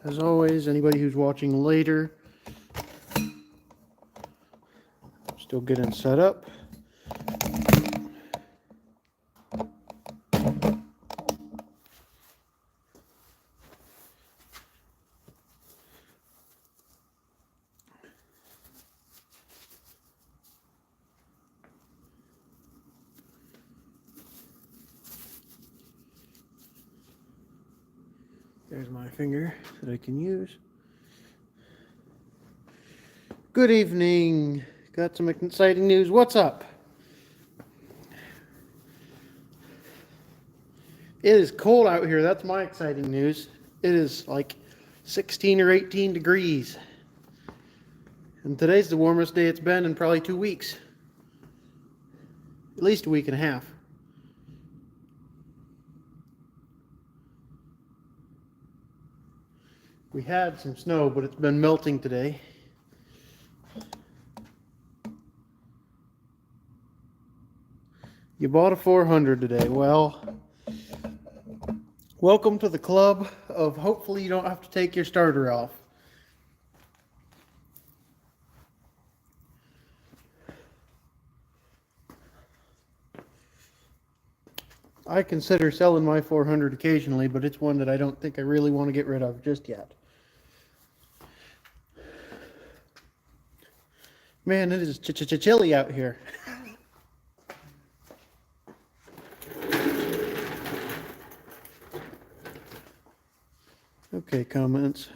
as always, anybody who's watching later, still getting set up. There's my finger that I can use. Good evening. Got some exciting news. What's up? It is cold out here. That's my exciting news. It is like 16 or 18 degrees. And today's the warmest day it's been in probably 2 weeks. At least a week and a half. We had some snow, but it's been melting today. You bought a 400 today. Well, welcome to the club of hopefully you don't have to take your starter off. I consider selling my 400 occasionally, but it's one that I don't think I really want to get rid of just yet. Man, it is chilly out here. Okay, comments.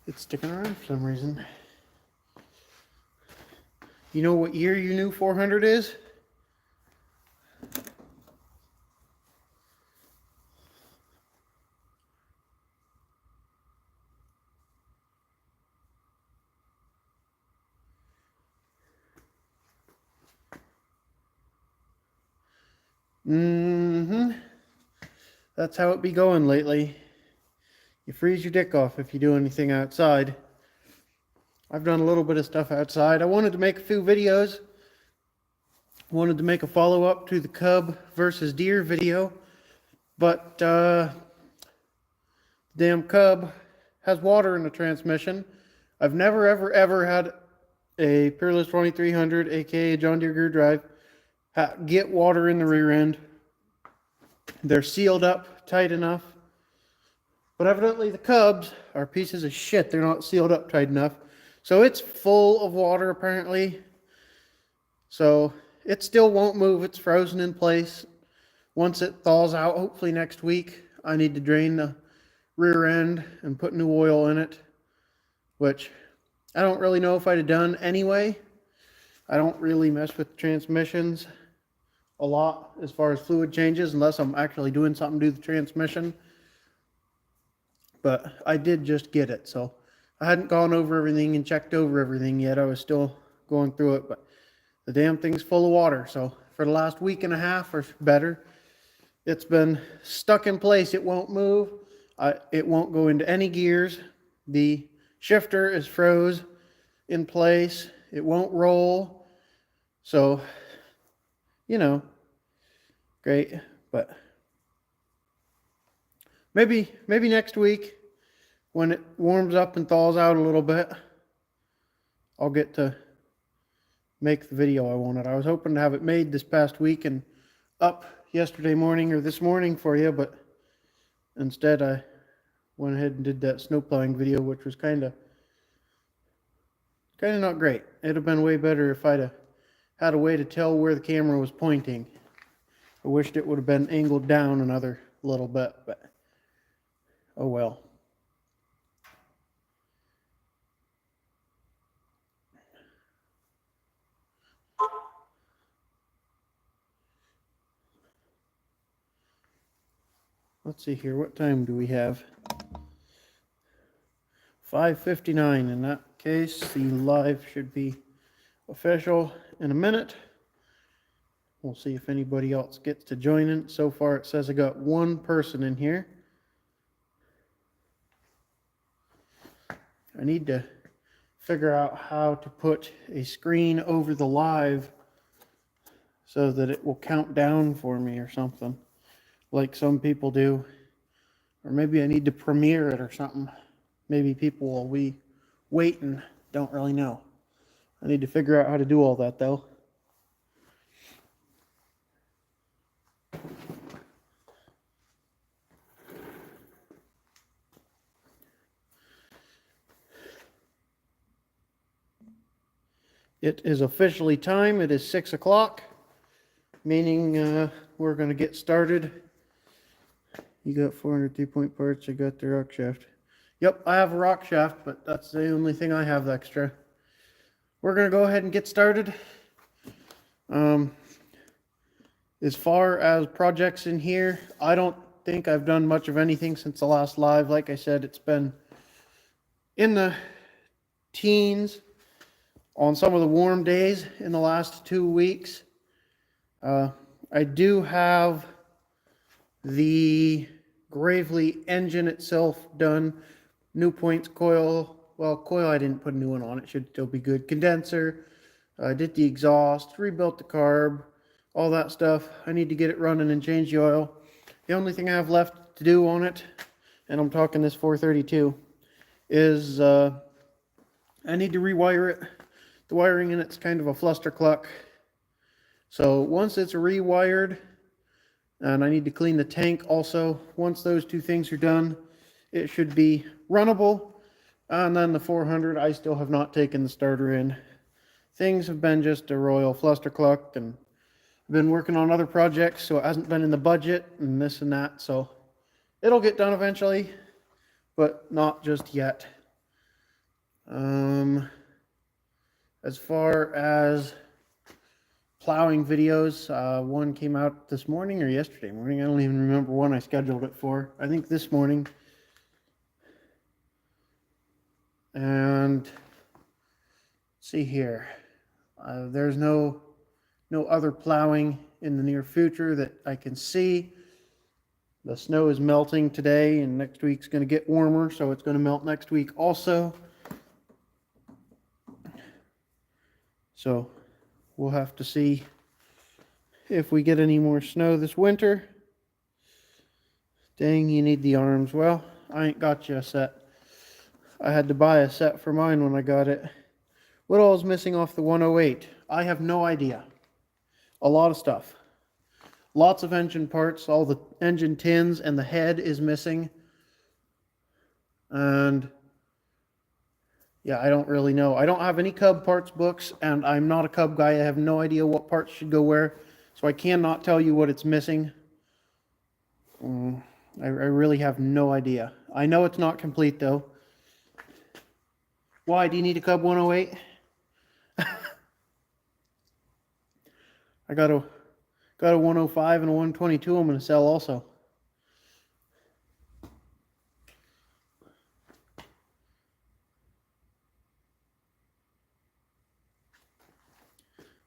It's sticking around for some reason. You know what year your new 400 is? That's how it be going lately. You freeze your dick off if you do anything outside. I've done a little bit of stuff outside. I wanted to make a few videos. Wanted to make a follow-up to the cub versus deer video. But damn cub has water in the transmission. I've never ever had a Peerless 2300, aka John Deere Gear Drive, get water in the rear end. They're sealed up tight enough. But evidently the cubs are pieces of shit. They're not sealed up tight enough. So it's full of water apparently. So it still won't move. It's frozen in place. Once it thaws out, hopefully next week, I need to drain the rear end and put new oil in it, which I don't really know if I'd have done anyway. I don't really mess with transmissions a lot as far as fluid changes unless I'm actually doing something to the transmission. But I did just get it, so I hadn't gone over everything and checked over everything yet. I was still going through it, but the damn thing's full of water. So for the last week and a half or better, it's been stuck in place. It won't move. It won't go into any gears. The shifter is froze in place. It won't roll. So, you know, great. But maybe next week when it warms up and thaws out a little bit, I'll get to make the video I wanted. I was hoping to have it made this past week and up yesterday morning or this morning for you, but instead I went ahead and did that snow plowing video, which was kind of not great. It'd have been way better if I'd have had a way to tell where the camera was pointing. I wished it would have been angled down another little bit, but oh well. Let's see here. What time do we have? 5:59. In that case, the live should be official in a minute. We'll see if anybody else gets to join in. So far, it says I got one person in here. I need to figure out how to put a screen over the live so that it will count down for me or something, like some people do. Or maybe I need to premiere it or something. Maybe people will be waiting, don't really know. I need to figure out how to do all that though. It is officially time. It is 6 o'clock, meaning we're going to get started. You got 400 3-point parts. I got the rock shaft. Yep, I have a rock shaft, but that's the only thing I have extra. We're going to go ahead and get started. As far as projects in here, I don't think I've done much of anything since the last live. Like I said, it's been in the teens on some of the warm days in the last 2 weeks. I do have the Gravely engine itself done. New points, coil. Well, coil I didn't put a new one on. It should still be good. Condenser. I did the exhaust, rebuilt the carb, all that stuff. I need to get it running and change the oil. The only thing I have left to do on it, and I'm talking this 432, is I need to rewire it. The wiring in it's kind of a fluster cluck. So once it's rewired, and I need to clean the tank also, once those two things are done, it should be runnable. And then the 400, I still have not taken the starter in. Things have been just a royal fluster cluck, and I've been working on other projects, so it hasn't been in the budget and this and that. So it'll get done eventually, but not just yet. As far as plowing videos, one came out this morning or yesterday morning. I don't even remember when I scheduled it for. I think this morning. And let's see here. There's no other plowing in the near future that I can see. The snow is melting today, and next week's going to get warmer, so it's going to melt next week also. So we'll have to see if we get any more snow this winter. Dang, you need the arms. Well, I ain't got you a set. I had to buy a set for mine when I got it. What all is missing off the 108? I have no idea. A lot of stuff. Lots of engine parts. All the engine tins and the head is missing. And yeah, I don't really know. I don't have any Cub parts books, and I'm not a Cub guy. I have no idea what parts should go where, so I cannot tell you what it's missing. I really have no idea. I know it's not complete, though. Why? Do you need a Cub 108? I got a 105 and a 122 I'm going to sell also.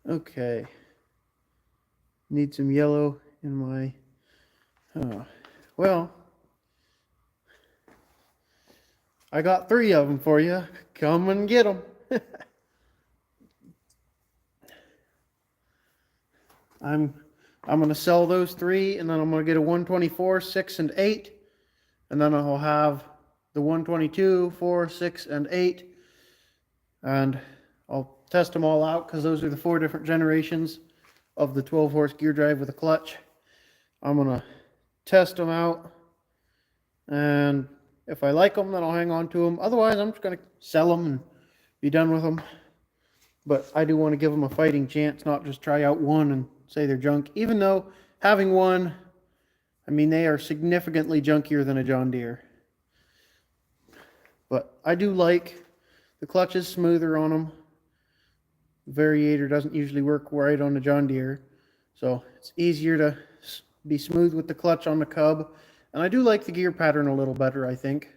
Okay. Need some yellow in my... Oh. Well, I got 3 of them for you. Come and get them. I'm going to sell those 3, and then I'm going to get a 124, 6, and 8. And then I'll have the 122, 4, 6, and 8. And I'll test them all out, because those are the 4 different generations of the 12-horse gear drive with a clutch. I'm going to test them out, and if I like them, then I'll hang on to them. Otherwise, I'm just going to sell them and be done with them. But I do want to give them a fighting chance, not just try out one and say they're junk. Even though having one, I mean, they are significantly junkier than a John Deere. But I do like the clutch is smoother on them. The variator doesn't usually work right on the John Deere, so it's easier to be smooth with the clutch on the Cub. And I do like the gear pattern a little better, I think.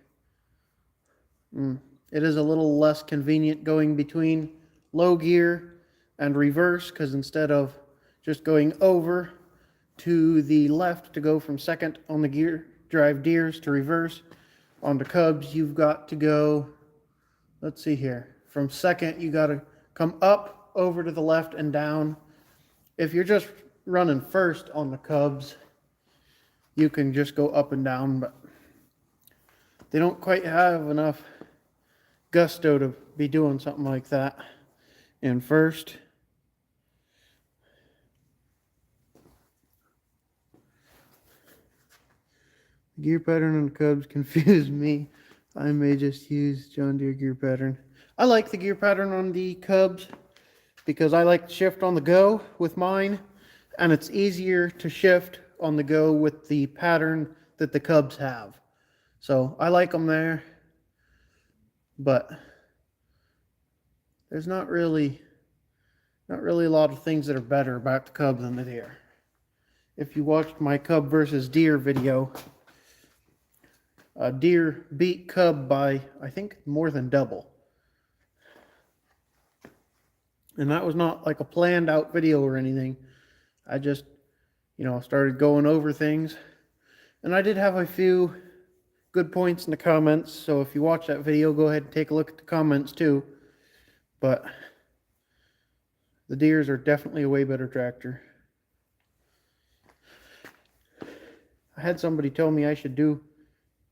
It is a little less convenient going between low gear and reverse, because instead of just going over to the left to go from second on the gear drive Deeres to reverse, on the Cubs you've got to go, let's see here, from second you got to come up over to the left and down, if you're just running first on the Cubs, you can just go up and down, but they don't quite have enough gusto to be doing something like that in first. The gear pattern on the Cubs confused me. I may just use John Deere gear pattern. I like the gear pattern on the Cubs because I like to shift on the go with mine, and it's easier to shift on the go with the pattern that the Cubs have. So I like them there, but there's not really a lot of things that are better about the Cub than the Deere. If you watched my Cub versus Deere video, Deere beat Cub by, I think, more than double. And that was not like a planned out video or anything. I just, started going over things. And I did have a few good points in the comments. So if you watch that video, go ahead and take a look at the comments too. But the Deeres are definitely a way better tractor. I had somebody tell me I should do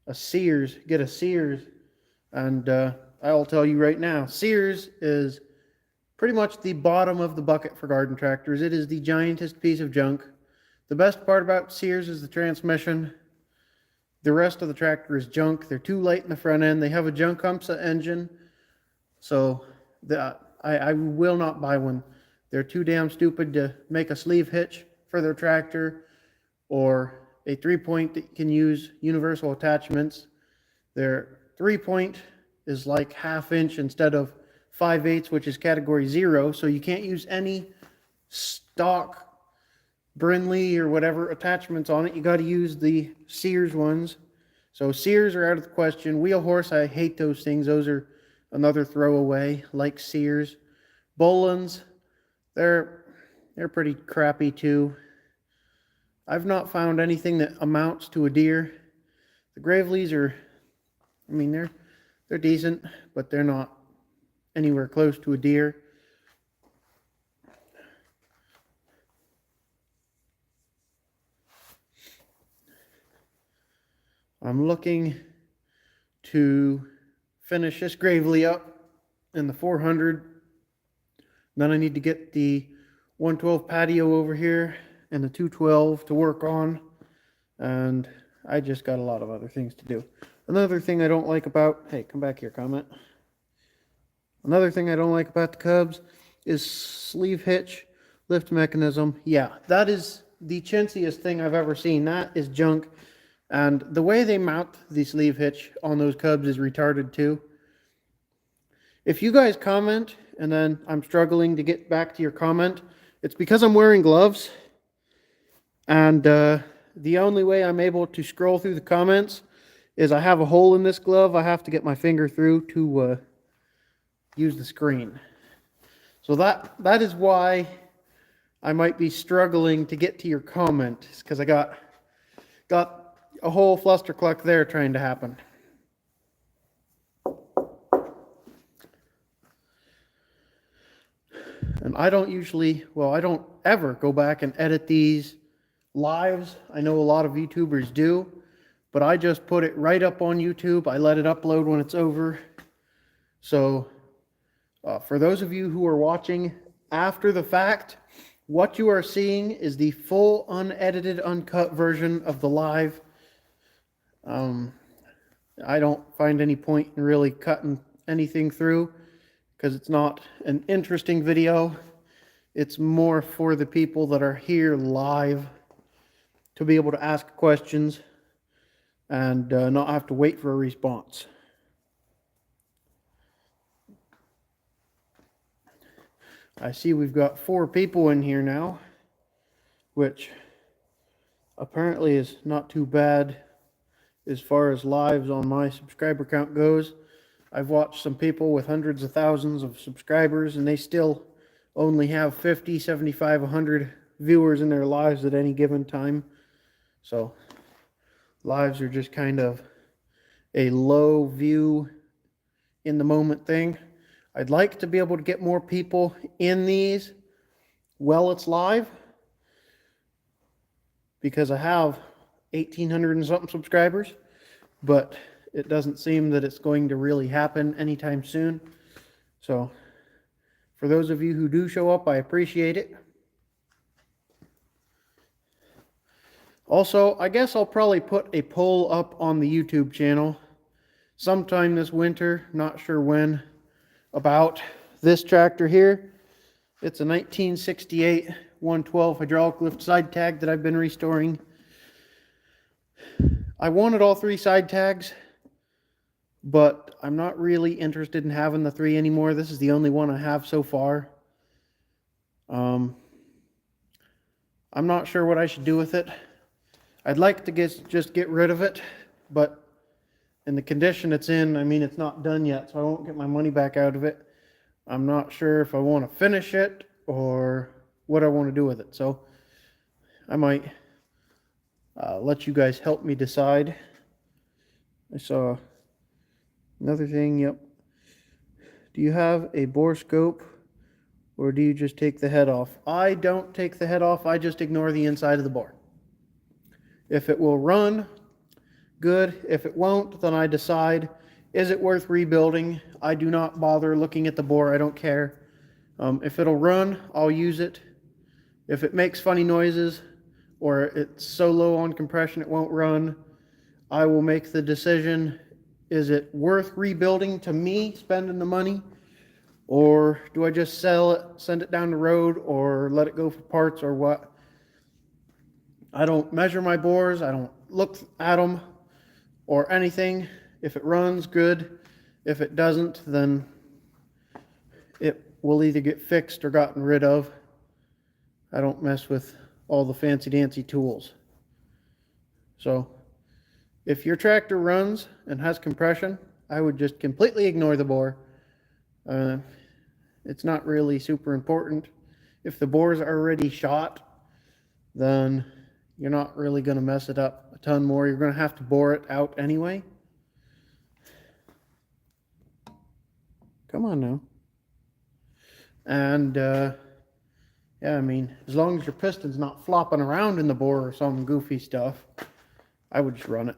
a Sears, get a Sears. And I'll tell you right now, Sears is pretty much the bottom of the bucket for garden tractors. It is the giantest piece of junk. The best part about Sears is the transmission. The rest of the tractor is junk. They're too light in the front end. They have a junk Humsa engine. So I will not buy one. They're too damn stupid to make a sleeve hitch for their tractor or a 3-point that can use universal attachments. Their 3-point is like 1/2 inch instead of 5/8, which is category 0. So you can't use any stock Brindley or whatever attachments on it. You got to use the Sears ones. So Sears are out of the question. Wheel horse, I hate those things. Those are another throwaway, like Sears. Boland's, they're pretty crappy too. I've not found anything that amounts to a Deere. The Gravely's are, they're decent, but they're not anywhere close to a Deere. I'm looking to finish this Gravely up in the 400. Then I need to get the 112 patio over here and the 212 to work on. And I just got a lot of other things to do. Another thing I don't like about, hey, come back here, Comet. Another thing I don't like about the Cubs is sleeve hitch, lift mechanism. Yeah, that is the chintziest thing I've ever seen. That is junk. And the way they mount the sleeve hitch on those Cubs is retarded too. If you guys comment and then I'm struggling to get back to your comment, it's because I'm wearing gloves. And the only way I'm able to scroll through the comments is I have a hole in this glove. I have to get my finger through to use the screen. So that is why I might be struggling to get to your comment, because I got a whole flustercluck there trying to happen. And I don't ever go back and edit these lives. I know a lot of YouTubers do, but I just put it right up on YouTube. I let it upload when it's over. So for those of you who are watching after the fact, what you are seeing is the full unedited, uncut version of the live. I don't find any point in really cutting anything through because it's not an interesting video. It's more for the people that are here live to be able to ask questions and not have to wait for a response. I see we've got 4 people in here now, which apparently is not too bad as far as lives on my subscriber count goes. I've watched some people with hundreds of thousands of subscribers and they still only have 50, 75, 100 viewers in their lives at any given time. So lives are just kind of a low view in the moment thing. I'd like to be able to get more people in these well it's live, because I have 1,800 and something subscribers, but it doesn't seem that it's going to really happen anytime soon. So for those of you who do show up, I appreciate it. Also, I guess I'll probably put a poll up on the YouTube channel sometime this winter, not sure when, about this tractor here. It's a 1968 112 hydraulic lift side tag that I've been restoring. I wanted all 3 side tags, but I'm not really interested in having the 3 anymore. This is the only one I have so far. I'm not sure what I should do with it. I'd like to just get rid of it, but in the condition it's in, I mean, it's not done yet, so I won't get my money back out of it. I'm not sure if I want to finish it or what I want to do with it, so I might let you guys help me decide. I saw another thing, yep. Do you have a bore scope, or do you just take the head off? I don't take the head off, I just ignore the inside of the bore. If it will run, good. If it won't, then I decide, is it worth rebuilding? I do not bother looking at the bore, I don't care. If it'll run, I'll use it. If it makes funny noises, or it's so low on compression it won't run, I will make the decision, is it worth rebuilding to me, spending the money? Or do I just sell it, send it down the road, or let it go for parts, or what? I don't measure my bores, I don't look at them or anything. If it runs, good. If it doesn't, then it will either get fixed or gotten rid of. I don't mess with all the fancy dancy tools. So if your tractor runs and has compression, I would just completely ignore the bore. It's not really super important. If the bore's already shot, then you're not really going to mess it up a ton more. You're going to have to bore it out anyway. Come on now. And yeah, I mean, as long as your piston's not flopping around in the bore or some goofy stuff, I would just run it.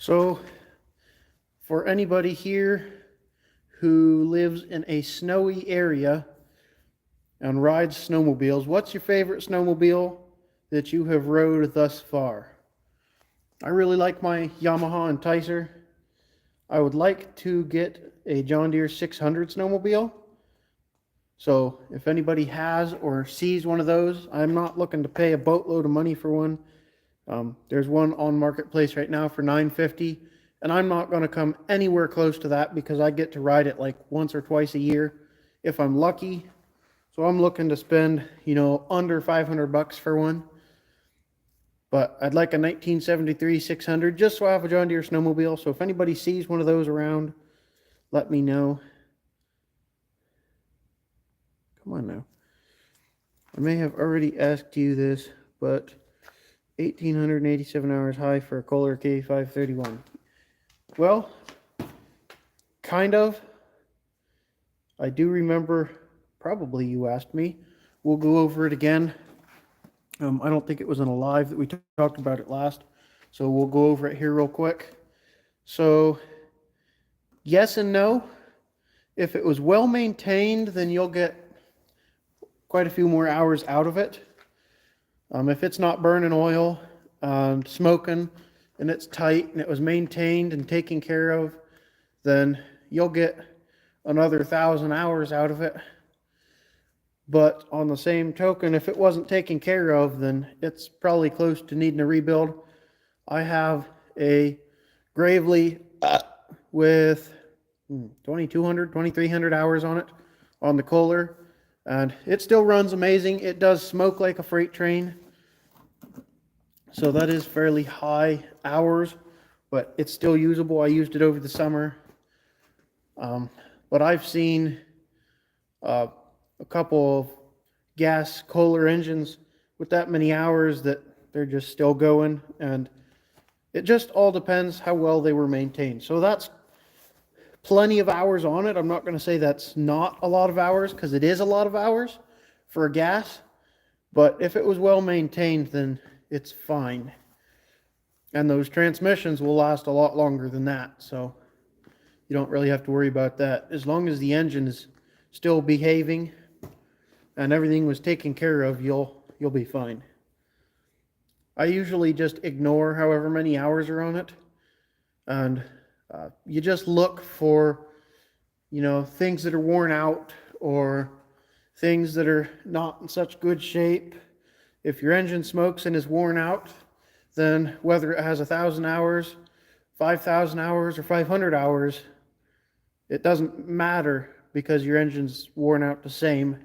So for anybody here who lives in a snowy area and rides snowmobiles, what's your favorite snowmobile that you have rode thus far? I really like my Yamaha Enticer. I would like to get a John Deere 600 snowmobile. So if anybody has or sees one of those, I'm not looking to pay a boatload of money for one. There's one on Marketplace right now for $950, and I'm not going to come anywhere close to that because I get to ride it like once or twice a year if I'm lucky. So I'm looking to spend, you know, under $500 for one. But I'd like a 1973 600 just so I have a John Deere snowmobile. So if anybody sees one of those around, let me know. Come on now. I may have already asked you this, but 1,887 hours high for a COLAR K531. Well, kind of. I do remember, probably you asked me. We'll go over it again. I don't think it was in a live that we talked about it last, so we'll go over it here real quick. So, yes and no. If it was well maintained, then you'll get quite a few more hours out of it. If it's not burning oil, smoking, and it's tight, and it was maintained and taken care of, then you'll get another 1,000 hours out of it. But on the same token, if it wasn't taken care of, then it's probably close to needing a rebuild. I have a Gravely with 2,200, 2,300 hours on it, on the COLAR. And it still runs amazing. It does smoke like a freight train. So that is fairly high hours, but it's still usable. I used it over the summer. But I've seen a couple of gas COLAR engines with that many hours that they're just still going, and it just all depends how well they were maintained. So that's plenty of hours on it. I'm not going to say that's not a lot of hours, because it is a lot of hours for a gas, but if it was well maintained, then it's fine. And those transmissions will last a lot longer than that, so you don't really have to worry about that. As long as the engine is still behaving and everything was taken care of, you'll be fine. I usually just ignore however many hours are on it, and you just look for, things that are worn out or things that are not in such good shape. If your engine smokes and is worn out, then whether it has 1,000 hours, 5,000 hours, or 500 hours, it doesn't matter, because your engine's worn out the same.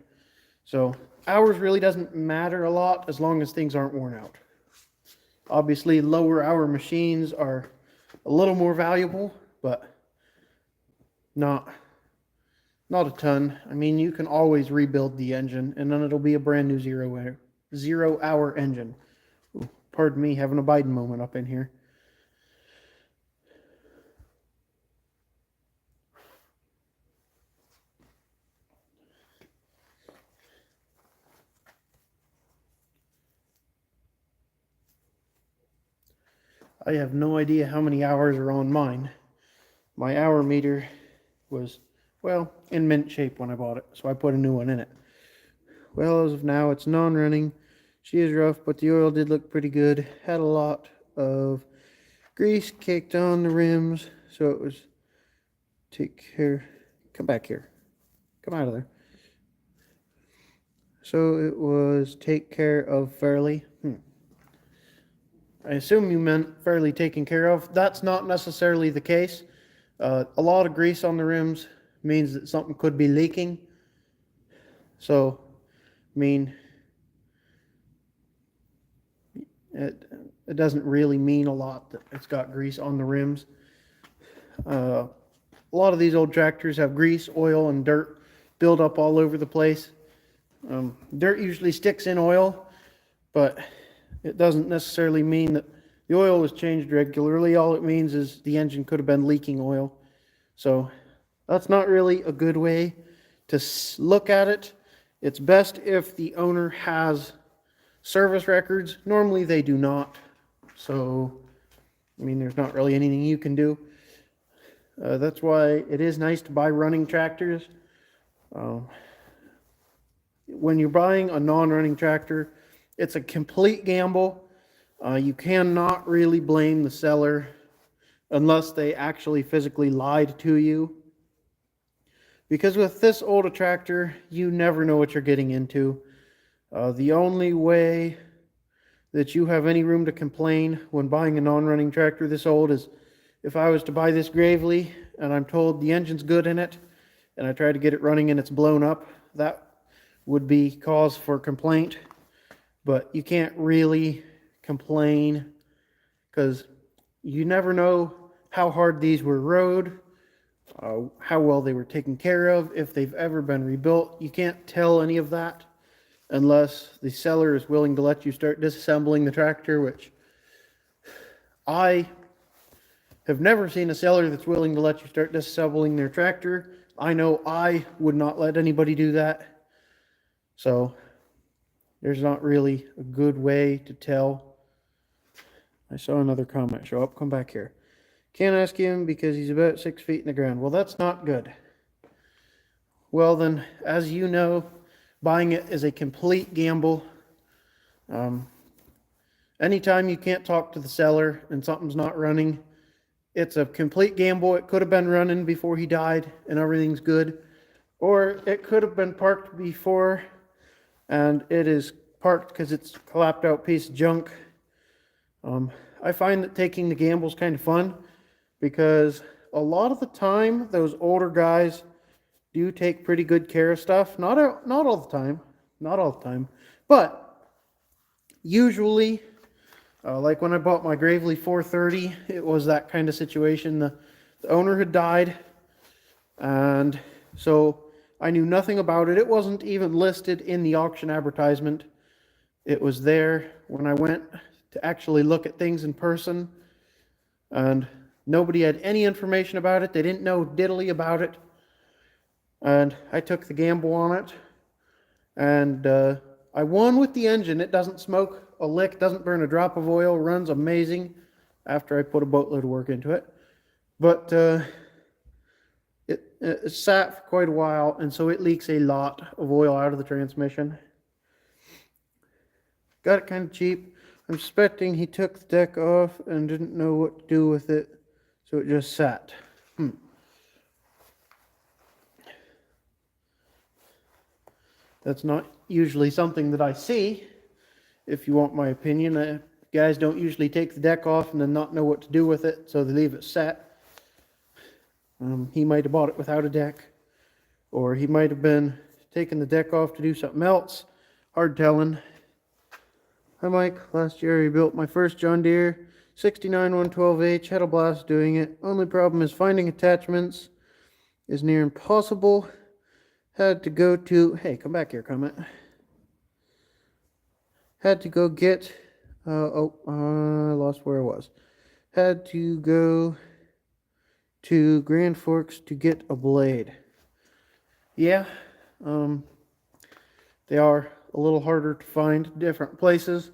So hours really doesn't matter a lot as long as things aren't worn out. Obviously, lower hour machines are a little more valuable, but not a ton. I mean, you can always rebuild the engine, and then it'll be a brand new zero hour engine. Ooh, pardon me, having a Biden moment up in here. I have no idea how many hours are on mine. My Hourmeter was, well, in mint shape when I bought it, so I put a new one in it. Well, as of now, it's non-running. She is rough, but the oil did look pretty good. Had a lot of grease caked on the rims, so it was take care. Come back here. Come out of there. So it was take care of fairly. I assume you meant fairly taken care of. That's not necessarily the case. A lot of grease on the rims means that something could be leaking. So, I mean, it doesn't really mean a lot that it's got grease on the rims. A lot of these old tractors have grease, oil, and dirt build up all over the place. Dirt usually sticks in oil, but it doesn't necessarily mean that the oil was changed regularly. All it means is the engine could have been leaking oil. So that's not really a good way to look at it. It's best if the owner has service records. Normally they do not. So, I mean, there's not really anything you can do. That's why it is nice to buy running tractors. When you're buying a non-running tractor, it's a complete gamble. You cannot really blame the seller unless they actually physically lied to you. Because with this old a tractor, you never know what you're getting into. The only way that you have any room to complain when buying a non-running tractor this old is if I was to buy this Gravely and I'm told the engine's good in it and I try to get it running and it's blown up, that would be cause for complaint. But you can't really complain because you never know how hard these were rode, how well they were taken care of, if they've ever been rebuilt. You can't tell any of that unless the seller is willing to let you start disassembling the tractor, which I have never seen a seller that's willing to let you start disassembling their tractor. I know I would not let anybody do that. So there's not really a good way to tell. I saw another comment show up. Come back here. Can't ask him because he's about 6 feet in the ground. Well, that's not good. Well, then, as you know, buying it is a complete gamble. Anytime you can't talk to the seller and something's not running, it's a complete gamble. It could have been running before he died and everything's good. Or it could have been parked before and it is parked because it's a clapped out piece of junk. I find that taking the gamble is kind of fun because a lot of the time those older guys do take pretty good care of stuff. Not all the time, but usually, like when I bought my Gravely 430, it was that kind of situation. The owner had died, and so I knew nothing about it. It wasn't even listed in the auction advertisement. It was there when I went to actually look at things in person, and nobody had any information about it. They didn't know diddly about it, and I took the gamble on it, and I won with the engine. It doesn't smoke a lick, doesn't burn a drop of oil, runs amazing after I put a boatload of work into it. But it sat for quite a while, and so it leaks a lot of oil out of the transmission. Got it kind of cheap. I'm suspecting he took the deck off and didn't know what to do with it, so it just sat. That's not usually something that I see, if you want my opinion. Guys don't usually take the deck off and then not know what to do with it, so they leave it set. He might have bought it without a deck, or he might have been taking the deck off to do something else. Hard telling. Hi Mike, last year I built my first John Deere 69 112H, had a blast doing it. Only problem is finding attachments is near impossible. Had to go to, hey, come back here, Comet. Had to go get, I lost where I was. Had to go to Grand Forks to get a blade. Yeah, they are a little harder to find different places.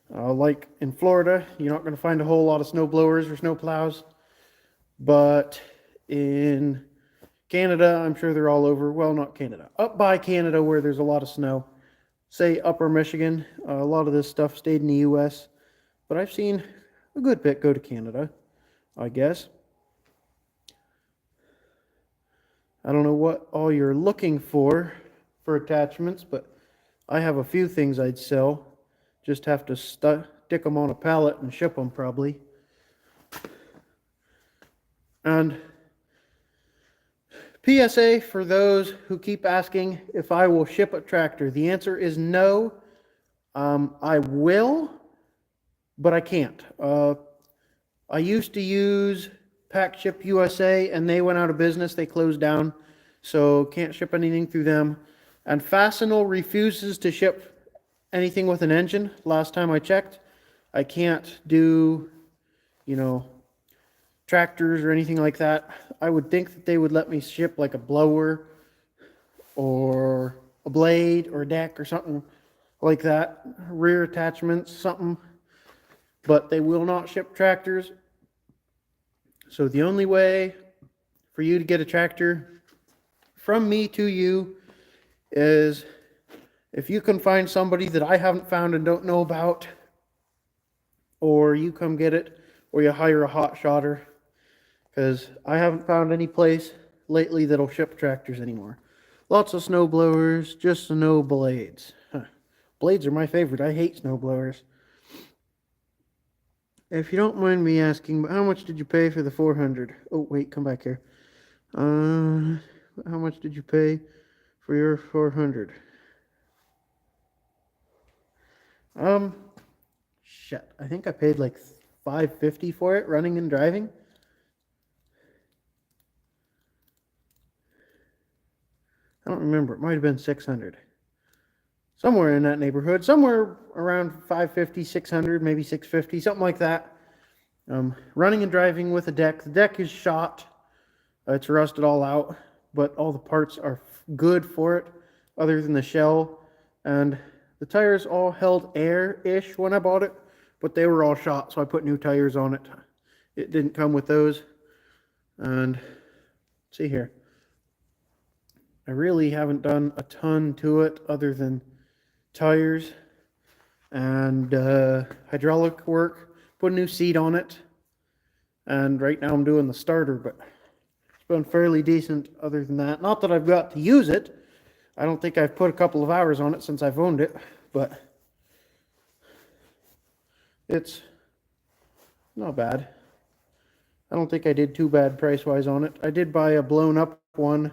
Like in Florida, you're not going to find a whole lot of snow blowers or snow plows. But in Canada, I'm sure they're all over. Well, not Canada. Up by Canada where there's a lot of snow. Say upper Michigan, a lot of this stuff stayed in the US. But I've seen a good bit go to Canada, I guess. I don't know what all you're looking for attachments, but I have a few things I'd sell. Just have to stick them on a pallet and ship them probably. And PSA for those who keep asking if I will ship a tractor. The answer is no. I will, but I can't. I used to use Pack Ship USA, and they went out of business. They closed down, so can't ship anything through them. And Fastenal refuses to ship anything with an engine. Last time I checked, I can't do, tractors or anything like that. I would think that they would let me ship like a blower or a blade or a deck or something like that, rear attachments, something, but they will not ship tractors. So the only way for you to get a tractor from me to you is if you can find somebody that I haven't found and don't know about, or you come get it, or you hire a hot shotter, because I haven't found any place lately that'll ship tractors anymore. Lots of snow blowers, just snow blades. Blades are my favorite. I hate snow blowers. If you don't mind me asking, how much did you pay for the 400? Oh, wait, come back here. How much did you pay for your 400? Shit, I think I paid like $550 for it, running and driving. I don't remember. It might have been 600. Somewhere in that neighborhood. Somewhere around 550, 600, maybe 650, something like that. Running and driving with a deck. The deck is shot. It's rusted all out, but all the parts are good for it, other than the shell. And the tires all held air-ish when I bought it, but they were all shot, so I put new tires on it. It didn't come with those. And let's see here. I really haven't done a ton to it other than tires and hydraulic work. Put a new seat on it. And right now I'm doing the starter, but it's been fairly decent other than that. Not that I've got to use it. I don't think I've put a couple of hours on it since I've owned it, but it's not bad. I don't think I did too bad price-wise on it. I did buy a blown-up one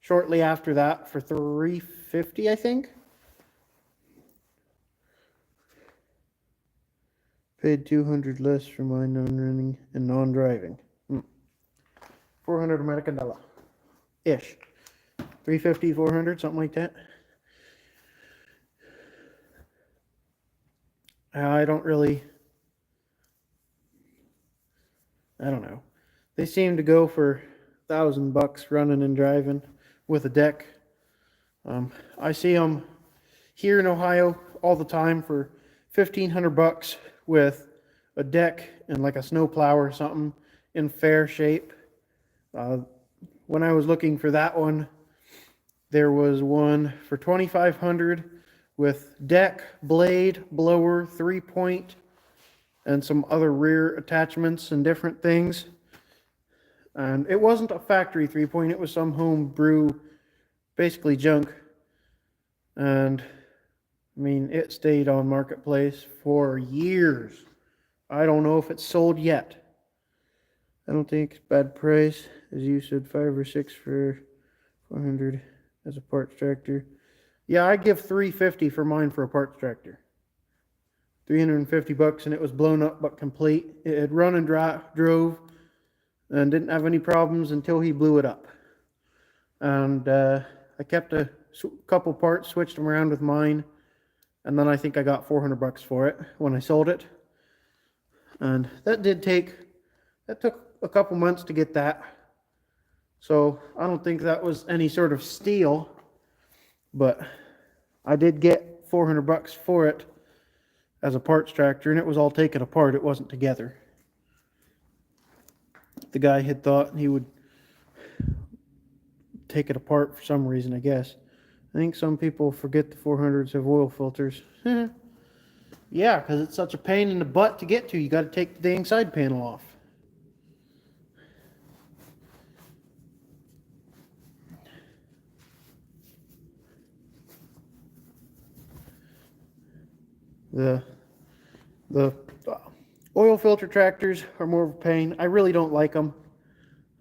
shortly after that for $350, I think. Paid $200 less for my non-running and non-driving. $400 American dollar-ish. 350, 400, something like that. I don't know. They seem to go for $1,000 running and driving with a deck. I see them here in Ohio all the time for $1,500 with a deck and like a snowplow or something in fair shape. When I was looking for that one, there was one for $2,500 with deck, blade, blower, 3-point, and some other rear attachments and different things. And it wasn't a factory 3-point, it was some home brew, basically junk. And I mean, it stayed on Marketplace for years. I don't know if it's sold yet. I don't think it's bad price. As you said, 5 or 6 for 400 as a parts tractor. Yeah, I give $350 for mine for a parts tractor. $350 and it was blown up but complete. It had run and drove and didn't have any problems until he blew it up. And I kept a couple parts, switched them around with mine, and then I think I got $400 for it when I sold it. And that took a couple months to get that. So I don't think that was any sort of steal, but I did get $400 for it as a parts tractor, and it was all taken apart. It wasn't together. The guy had thought he would take it apart for some reason, I guess. I think some people forget the 400s have oil filters. Yeah, because it's such a pain in the butt to get to. You got to take the dang side panel off. The oil filter tractors are more of a pain. I really don't like them.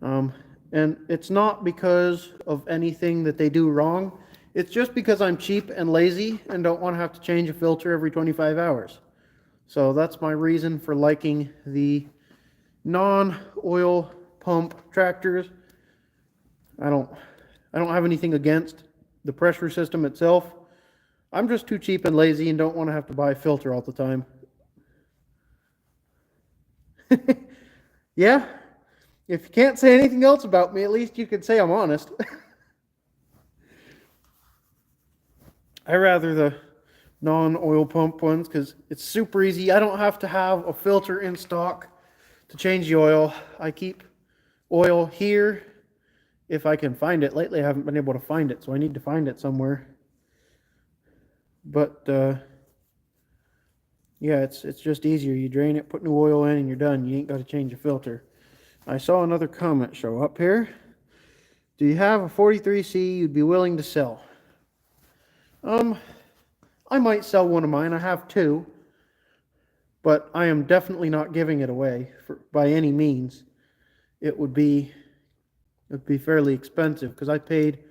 And it's not because of anything that they do wrong. It's just because I'm cheap and lazy and don't want to have to change a filter every 25 hours. So that's my reason for liking the non-oil pump tractors. I don't have anything against the pressure system itself. I'm just too cheap and lazy and don't want to have to buy a filter all the time. Yeah, if you can't say anything else about me, at least you could say I'm honest. I rather the non-oil pump ones because it's super easy. I don't have to have a filter in stock to change the oil. I keep oil here if I can find it. Lately I haven't been able to find it, so I need to find it somewhere. But yeah, it's just easier. You drain it, put new oil in, and you're done. You ain't got to change a filter. I saw another comment show up here. Do you have a 43C you'd be willing to sell? I might sell one of mine. I have 2. But I am definitely not giving it away by any means. It would be fairly expensive because I paid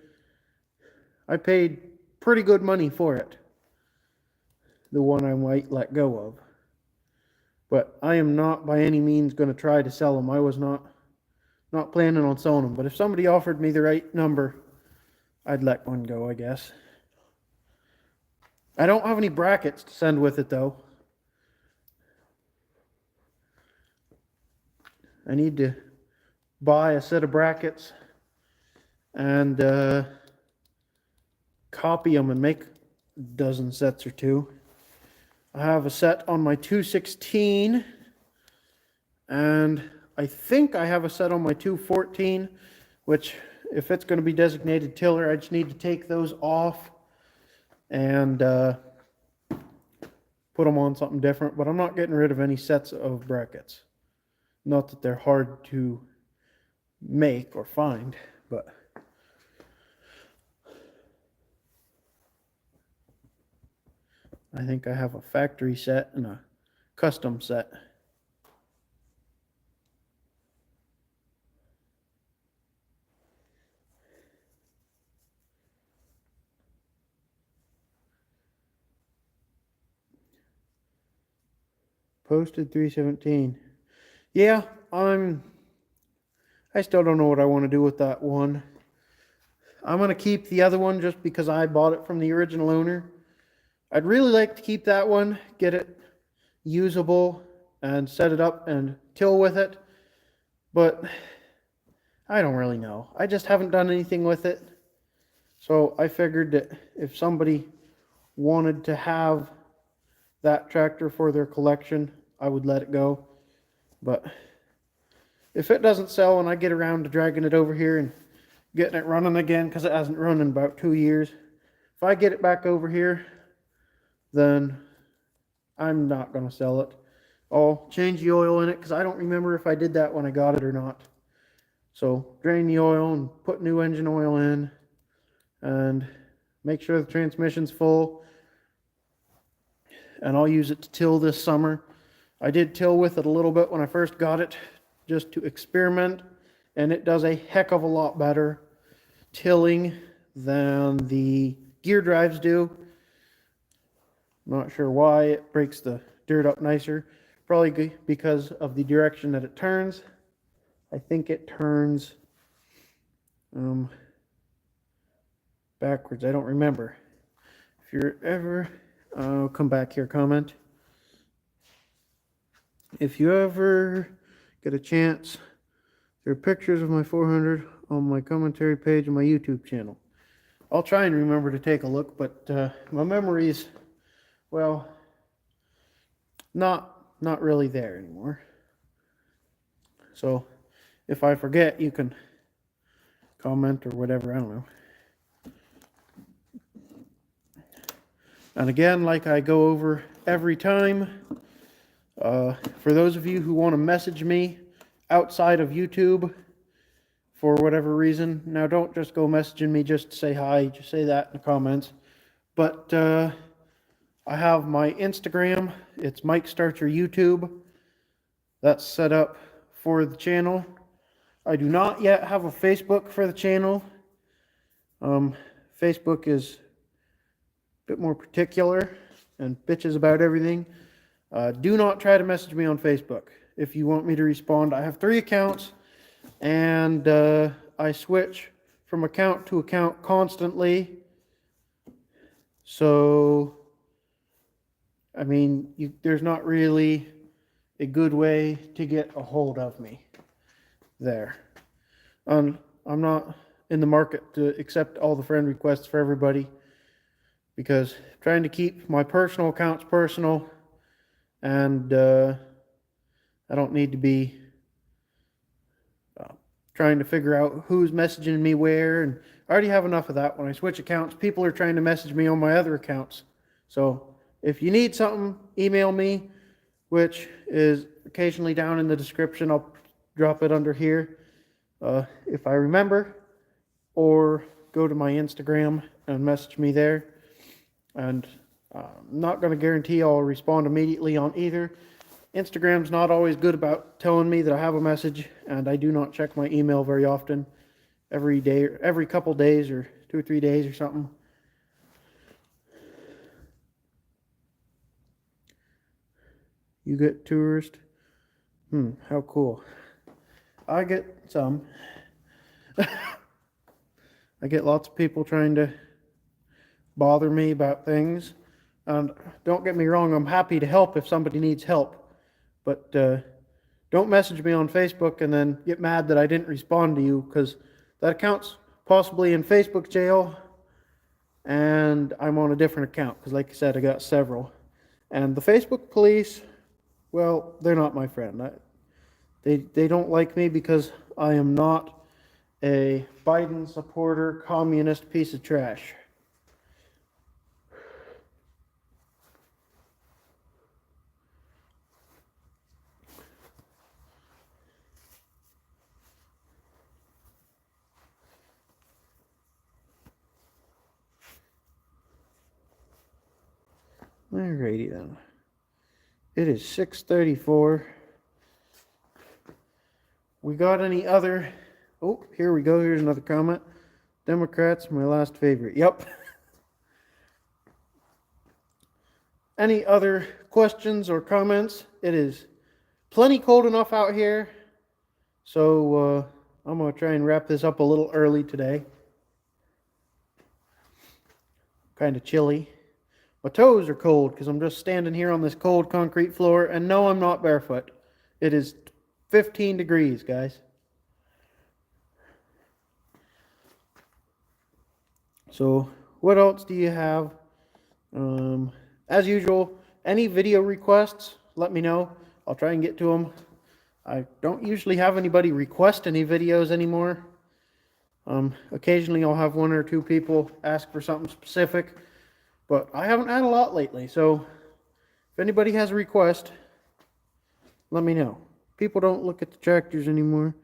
pretty good money for it. The one I might let go of. But I am not by any means going to try to sell them. I was not planning on selling them. But if somebody offered me the right number, I'd let one go, I guess. I don't have any brackets to send with it, though. I need to buy a set of brackets and copy them and make a dozen sets or 2. I have a set on my 216, and I think I have a set on my 214, which if it's going to be designated tiller, I just need to take those off and put them on something different. But I'm not getting rid of any sets of brackets. Not that they're hard to make or find, but I think I have a factory set and a custom set. Posted 317. Yeah, I still don't know what I want to do with that one. I'm going to keep the other one just because I bought it from the original owner. I'd really like to keep that one, get it usable, and set it up and till with it. But I don't really know. I just haven't done anything with it. So I figured that if somebody wanted to have that tractor for their collection, I would let it go. But if it doesn't sell and I get around to dragging it over here and getting it running again, because it hasn't run in about 2 years, if I get it back over here, then I'm not going to sell it. I'll change the oil in it because I don't remember if I did that when I got it or not. So drain the oil and put new engine oil in and make sure the transmission's full. And I'll use it to till this summer. I did till with it a little bit when I first got it just to experiment, and it does a heck of a lot better tilling than the gear drives do. Not sure why. It breaks the dirt up nicer. Probably because of the direction that it turns. I think it turns backwards. I don't remember. If you're ever, I'll come back here, comment. If you ever get a chance, there are pictures of my 400 on my commentary page on my YouTube channel. I'll try and remember to take a look, but my memory's, well, not really there anymore. So if I forget, you can comment or whatever, I don't know. And again, like I go over every time, for those of you who want to message me outside of YouTube for whatever reason, now don't just go messaging me just to say hi, just say that in the comments. But I have my Instagram, it's Mike Starcher YouTube. That's set up for the channel. I do not yet have a Facebook for the channel. Facebook is a bit more particular and bitches about everything. Do not try to message me on Facebook if you want me to respond. I have 3 accounts, and I switch from account to account constantly. So, I mean, there's not really a good way to get a hold of me there. I'm not in the market to accept all the friend requests for everybody, because I'm trying to keep my personal accounts personal, and I don't need to be trying to figure out who's messaging me where, and I already have enough of that. When I switch accounts, people are trying to message me on my other accounts. So if you need something, email me, which is occasionally down in the description. I'll drop it under here if I remember, or go to my Instagram and message me there. And I'm not going to guarantee I'll respond immediately on either. Instagram's not always good about telling me that I have a message, and I do not check my email very often. Every day, or every couple days, or 2 or 3 days or something. You get tourist? How cool. I get some. I get lots of people trying to bother me about things. And don't get me wrong, I'm happy to help if somebody needs help. But don't message me on Facebook and then get mad that I didn't respond to you, because that account's possibly in Facebook jail, and I'm on a different account, because like I said, I got several. And the Facebook police, well, they're not my friend. They don't like me because I am not a Biden supporter, communist piece of trash. Alrighty then. It is 6:34. We got any other... Oh, here we go. Here's another comment. Democrats, my last favorite. Yep. Any other questions or comments? It is plenty cold enough out here. So I'm going to try and wrap this up a little early today. kind of chilly. My toes are cold because I'm just standing here on this cold concrete floor, and no, I'm not barefoot. It is 15 degrees, guys. So what else do you have? As usual, any video requests, let me know. I'll try and get to them. I don't usually have anybody request any videos anymore. Occasionally I'll have one or two people ask for something specific, but I haven't had a lot lately. So if anybody has a request, let me know. People don't look at the tractors anymore.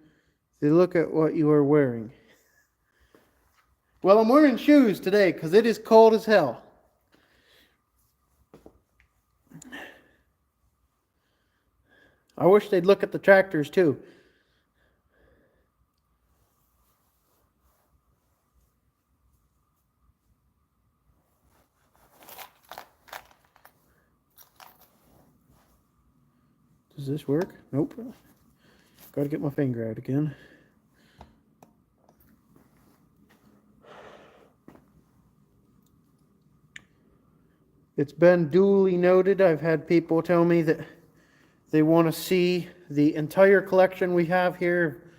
They look at what you are wearing. Well, I'm wearing shoes today because it is cold as hell. I wish they'd look at the tractors too. Does this work? Nope. Gotta get my finger out again. It's been duly noted. I've had people tell me that they want to see the entire collection we have here.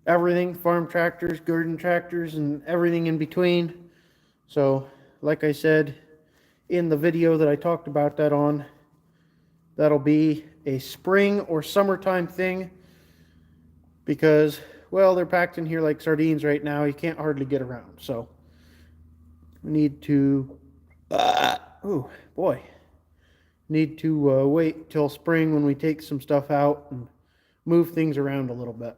Everything, farm tractors, garden tractors, and everything in between. So, like I said in the video that I talked about that on, that'll be a spring or summertime thing because, well, they're packed in here like sardines right now. You can't hardly get around. So, we need to, oh boy, need to wait till spring when we take some stuff out and move things around a little bit.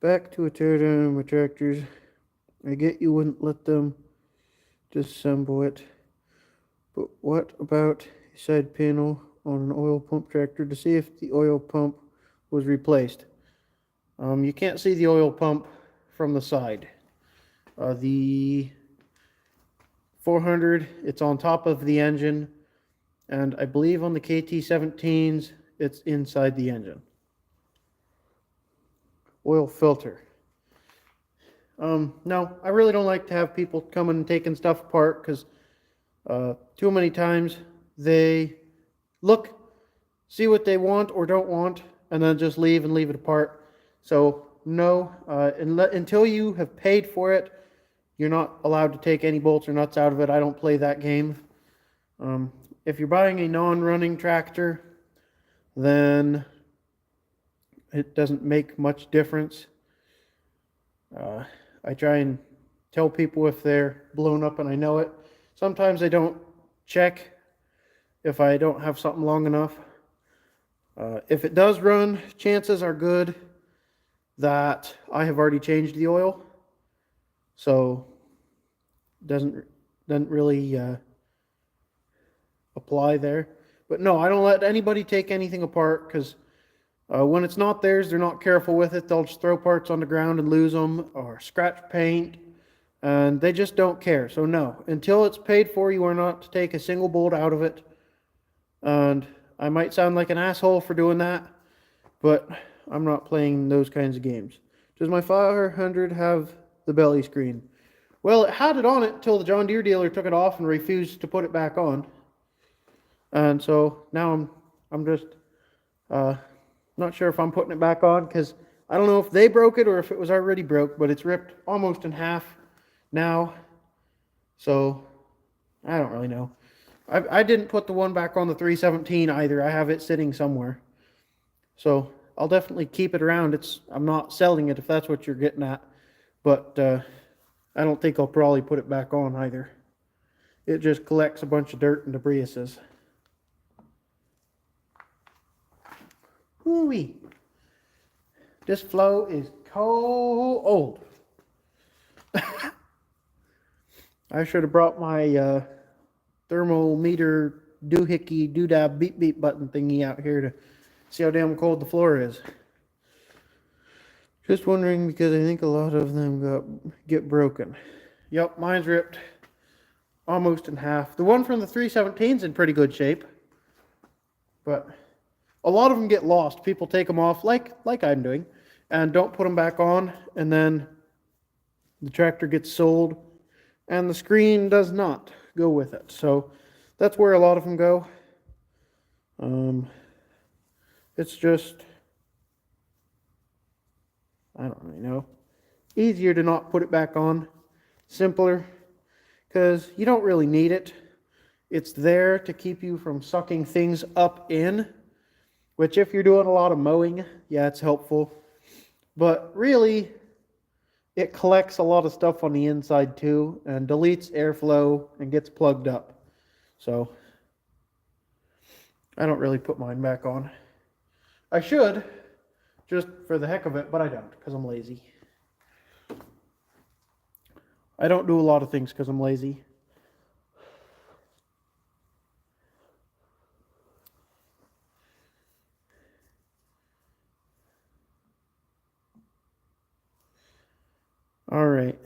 Back to a teardown of my tractors. I get you wouldn't let them disassemble it, but what about a side panel on an oil pump tractor to see if the oil pump was replaced? You can't see the oil pump from the side. The 400, it's on top of the engine, and I believe on the KT17s, it's inside the engine. Oil filter. No, I really don't like to have people coming and taking stuff apart because too many times they look, see what they want or don't want, and then just leave and leave it apart. So no, until you have paid for it, you're not allowed to take any bolts or nuts out of it. I don't play that game. If you're buying a non-running tractor, then it doesn't make much difference. I try and tell people if they're blown up and I know it. Sometimes I don't check if I don't have something long enough. If it does run, chances are good that I have already changed the oil. So it doesn't really apply there. But no, I don't let anybody take anything apart because when it's not theirs, they're not careful with it. They'll just throw parts on the ground and lose them or scratch paint, and they just don't care. So no, until it's paid for, you are not to take a single bolt out of it. And I might sound like an asshole for doing that, but I'm not playing those kinds of games. Does my 500 have the belly screen? Well, it had it on it until the John Deere dealer took it off and refused to put it back on. And so now I'm just not sure if I'm putting it back on because I don't know if they broke it or if it was already broke, but it's ripped almost in half now. So I don't really know. I didn't put the one back on the 317 either. I have it sitting somewhere. So I'll definitely keep it around. I'm not selling it if that's what you're getting at. But I don't think I'll probably put it back on either. It just collects a bunch of dirt and debris. Woo-wee. This flow is cold. I should have brought my thermometer doohickey doodab beep beep button thingy out here to see how damn cold the floor is. Just wondering because I think a lot of them get broken. Yep, mine's ripped almost in half. The one from the 317's in pretty good shape, but a lot of them get lost. People take them off like I'm doing and don't put them back on, and then the tractor gets sold and the screen does not go with it. So that's where a lot of them go. It's just, I don't really know, easier to not put it back on, simpler, because you don't really need it. It's there to keep you from sucking things up in, which if you're doing a lot of mowing, yeah, it's helpful. But really, it collects a lot of stuff on the inside too, and deletes airflow and gets plugged up. So I don't really put mine back on. I should, just for the heck of it, but I don't, because I'm lazy. I don't do a lot of things because I'm lazy. All right.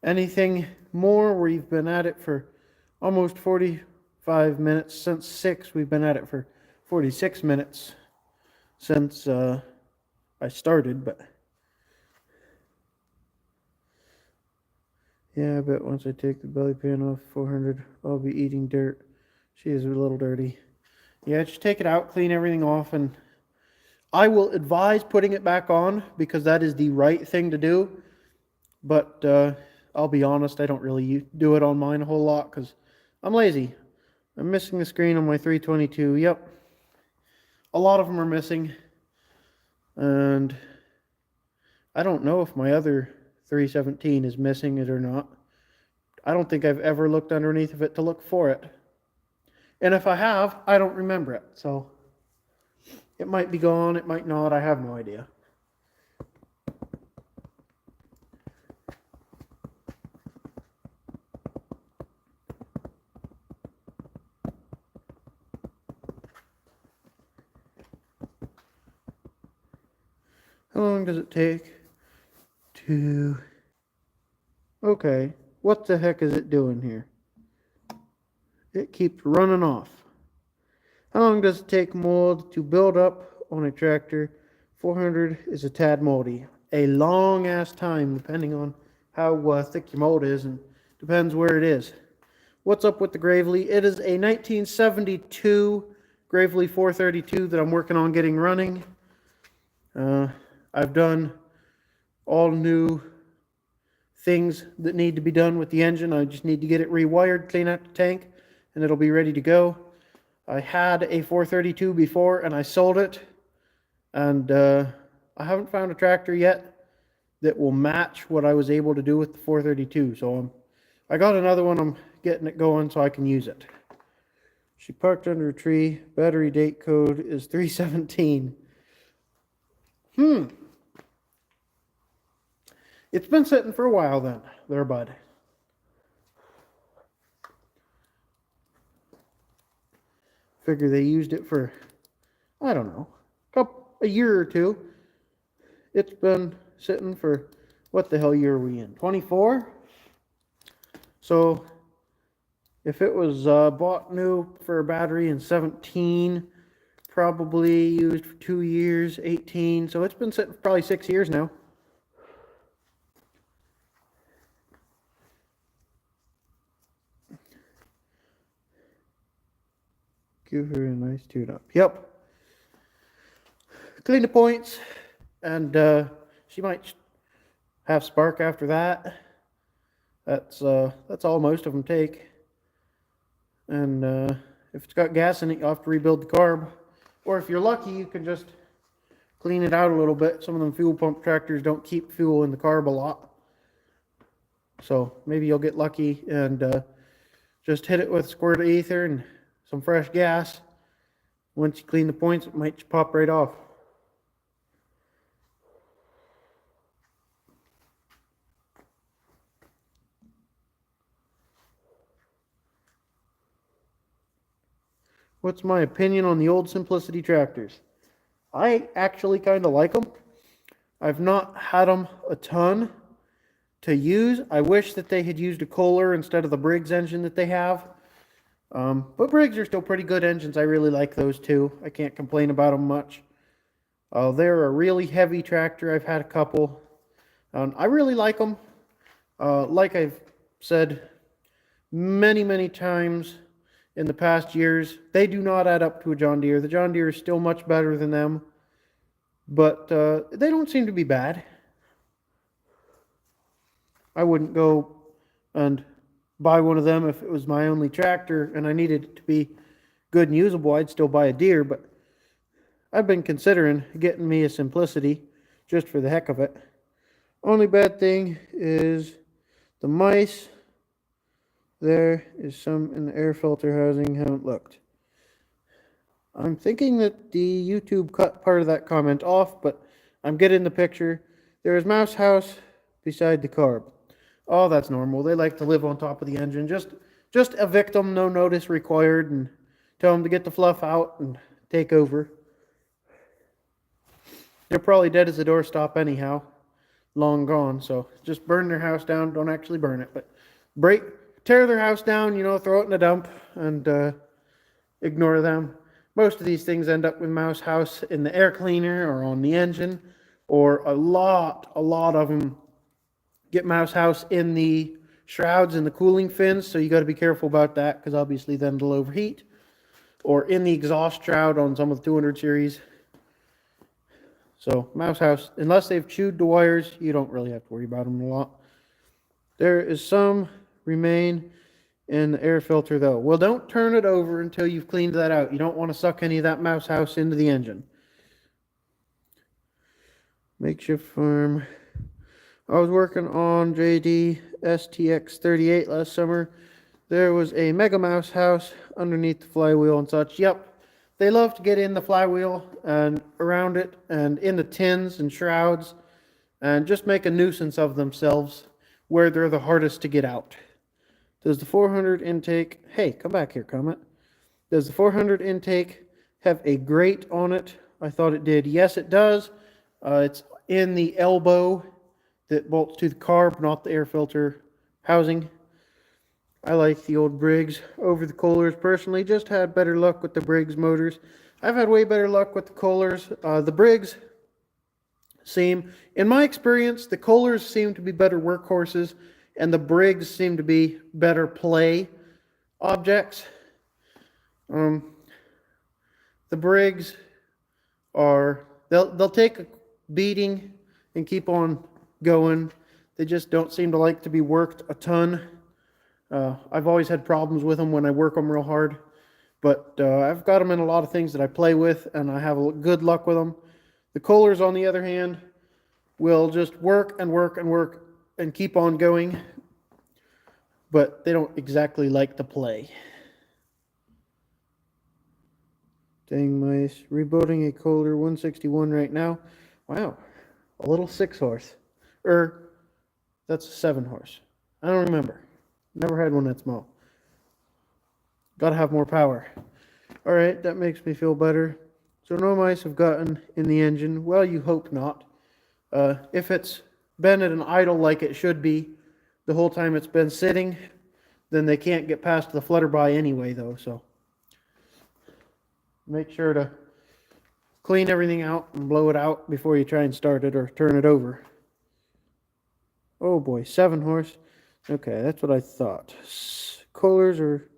Anything more? We've been at it for almost 45 minutes. Since 6, we've been at it for 46 minutes since I started, but yeah, I bet once I take the belly pan off 400, I'll be eating dirt. She is a little dirty. Yeah, just take it out, clean everything off, and I will advise putting it back on because that is the right thing to do. But I'll be honest, I don't really do it on mine a whole lot because I'm lazy. I'm missing the screen on my 322. Yep. A lot of them are missing. And I don't know if my other 317 is missing it or not. I don't think I've ever looked underneath of it to look for it. And if I have, I don't remember it. So it might be gone, it might not, I have no idea. How long does it take to... Okay, what the heck is it doing here? It keeps running off. How long does it take mold to build up on a tractor? 400 is a tad moldy. A long ass time, depending on how thick your mold is, and depends where it is. What's up with the Gravely? It is a 1972 Gravely 432 that I'm working on getting running. I've done all new things that need to be done with the engine. I just need to get it rewired, clean out the tank, and it'll be ready to go. I had a 432 before and I sold it, and I haven't found a tractor yet that will match what I was able to do with the 432. So I got another one. I'm getting it going so I can use it. She parked under a tree. Battery date code is 317. It's been sitting for a while then, there, bud. Figure they used it for, I don't know, a year or two. It's been sitting for, what the hell year are we in? 24? So if it was bought new for a battery in 17, probably used for 2 years, 18. So it's been sitting for probably 6 years now. Give her a nice tune up. Yep. Clean the points, and she might have spark after that. That's all most of them take. And if it's got gas in it, you'll have to rebuild the carb. Or if you're lucky, you can just clean it out a little bit. Some of them fuel pump tractors don't keep fuel in the carb a lot. So maybe you'll get lucky and just hit it with a squirt of ether and some fresh gas. Once you clean the points, it might just pop right off. What's my opinion on the old Simplicity tractors? I actually kind of like them. I've not had them a ton to use. I wish that they had used a COLAR instead of the Briggs engine that they have. But Briggs are still pretty good engines. I really like those too. I can't complain about them much. They're a really heavy tractor. I've had a couple. I really like them. Like I've said many times in the past years, they do not add up to a John Deere. The John Deere is still much better than them, but they don't seem to be bad. I wouldn't go and buy one of them if it was my only tractor and I needed it to be good and usable. I'd still buy a Deere, but I've been considering getting me a Simplicity just for the heck of it. Only bad thing is the mice. There is some in the air filter housing. Haven't looked. I'm thinking that the YouTube cut part of that comment off, but I'm getting the picture. There is mouse house beside the carb. Oh, that's normal. They like to live on top of the engine. Just evict them, no notice required, and tell them to get the fluff out and take over. They're probably dead as a doorstop anyhow. Long gone, so just burn their house down. Don't actually burn it, but tear their house down, throw it in a dump and ignore them. Most of these things end up with mouse house in the air cleaner or on the engine, or a lot of them get mouse house in the shrouds and the cooling fins, so you got to be careful about that because obviously then it'll overheat, or in the exhaust shroud on some of the 200 series. So mouse house, unless they've chewed the wires, you don't really have to worry about them a lot. There is some remain in the air filter though. Well, don't turn it over until you've cleaned that out. You don't want to suck any of that mouse house into the engine. Makeshift farm. I was working on JD STX38 last summer. There was a mega mouse house underneath the flywheel and such. Yep. They love to get in the flywheel and around it and in the tins and shrouds and just make a nuisance of themselves where they're the hardest to get out. Does the 400 intake, hey, come back here, Comet. Does the 400 intake have a grate on it? I thought it did. Yes, it does. It's in the elbow that bolts to the carb, not the air filter housing. I like the old Briggs over the COLARs personally. Just had better luck with the Briggs motors. I've had way better luck with the COLARs. The Briggs seem, in my experience, the COLARs seem to be better workhorses and the Briggs seem to be better play objects. The Briggs are, they'll take a beating and keep on going. They just don't seem to like to be worked a ton. I've always had problems with them when I work them real hard, but I've got them in a lot of things that I play with, and I have good luck with them. The COLARs, on the other hand, will just work and work and work and keep on going, but they don't exactly like to play. Dang mice. Rebuilding a COLAR 161 right now. Wow. A little 6-horse. That's a 7-horse. I don't remember. Never had one that small. Gotta have more power. Alright, that makes me feel better. So no mice have gotten in the engine. Well, you hope not. If it's been at an idle like it should be the whole time it's been sitting, then they can't get past the flutterby anyway, though. So make sure to clean everything out and blow it out before you try and start it or turn it over. Oh boy, 7-horse. Okay, that's what I thought. COLARs are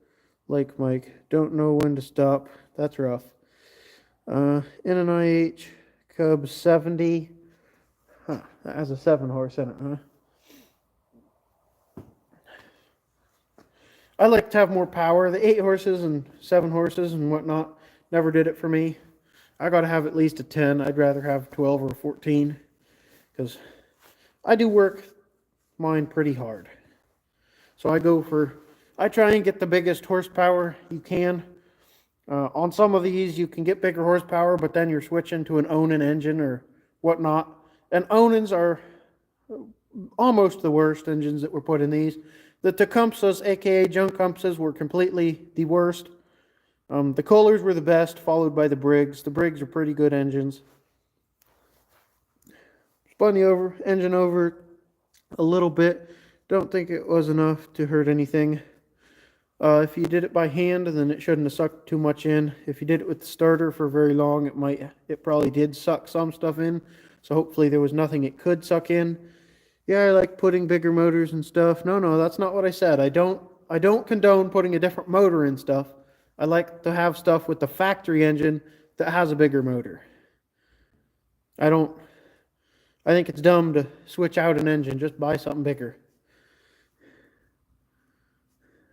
like Mike. Don't know when to stop. That's rough. In an IH Cub 70. Huh, that has a 7-horse in it, huh? I like to have more power. The 8 horses and 7 horses and whatnot never did it for me. I got to have at least a 10. I'd rather have 12 or 14 because I do work mine pretty hard. So I try and get the biggest horsepower you can. On some of these, you can get bigger horsepower, but then you're switching to an Onan engine or whatnot. And Onans are almost the worst engines that were put in these. The Tecumsehs, aka Junkumpses, were completely the worst. The COLARs were the best, followed by the Briggs. The Briggs are pretty good engines. Spun the engine over a little bit. Don't think it was enough to hurt anything. If you did it by hand, then it shouldn't have sucked too much in. If you did it with the starter for very long, it probably did suck some stuff in. So hopefully there was nothing it could suck in. Yeah, I like putting bigger motors and stuff. No, that's not what I said. I don't condone putting a different motor in stuff. I like to have stuff with the factory engine that has a bigger motor. I don't I think it's dumb to switch out an engine, just buy something bigger.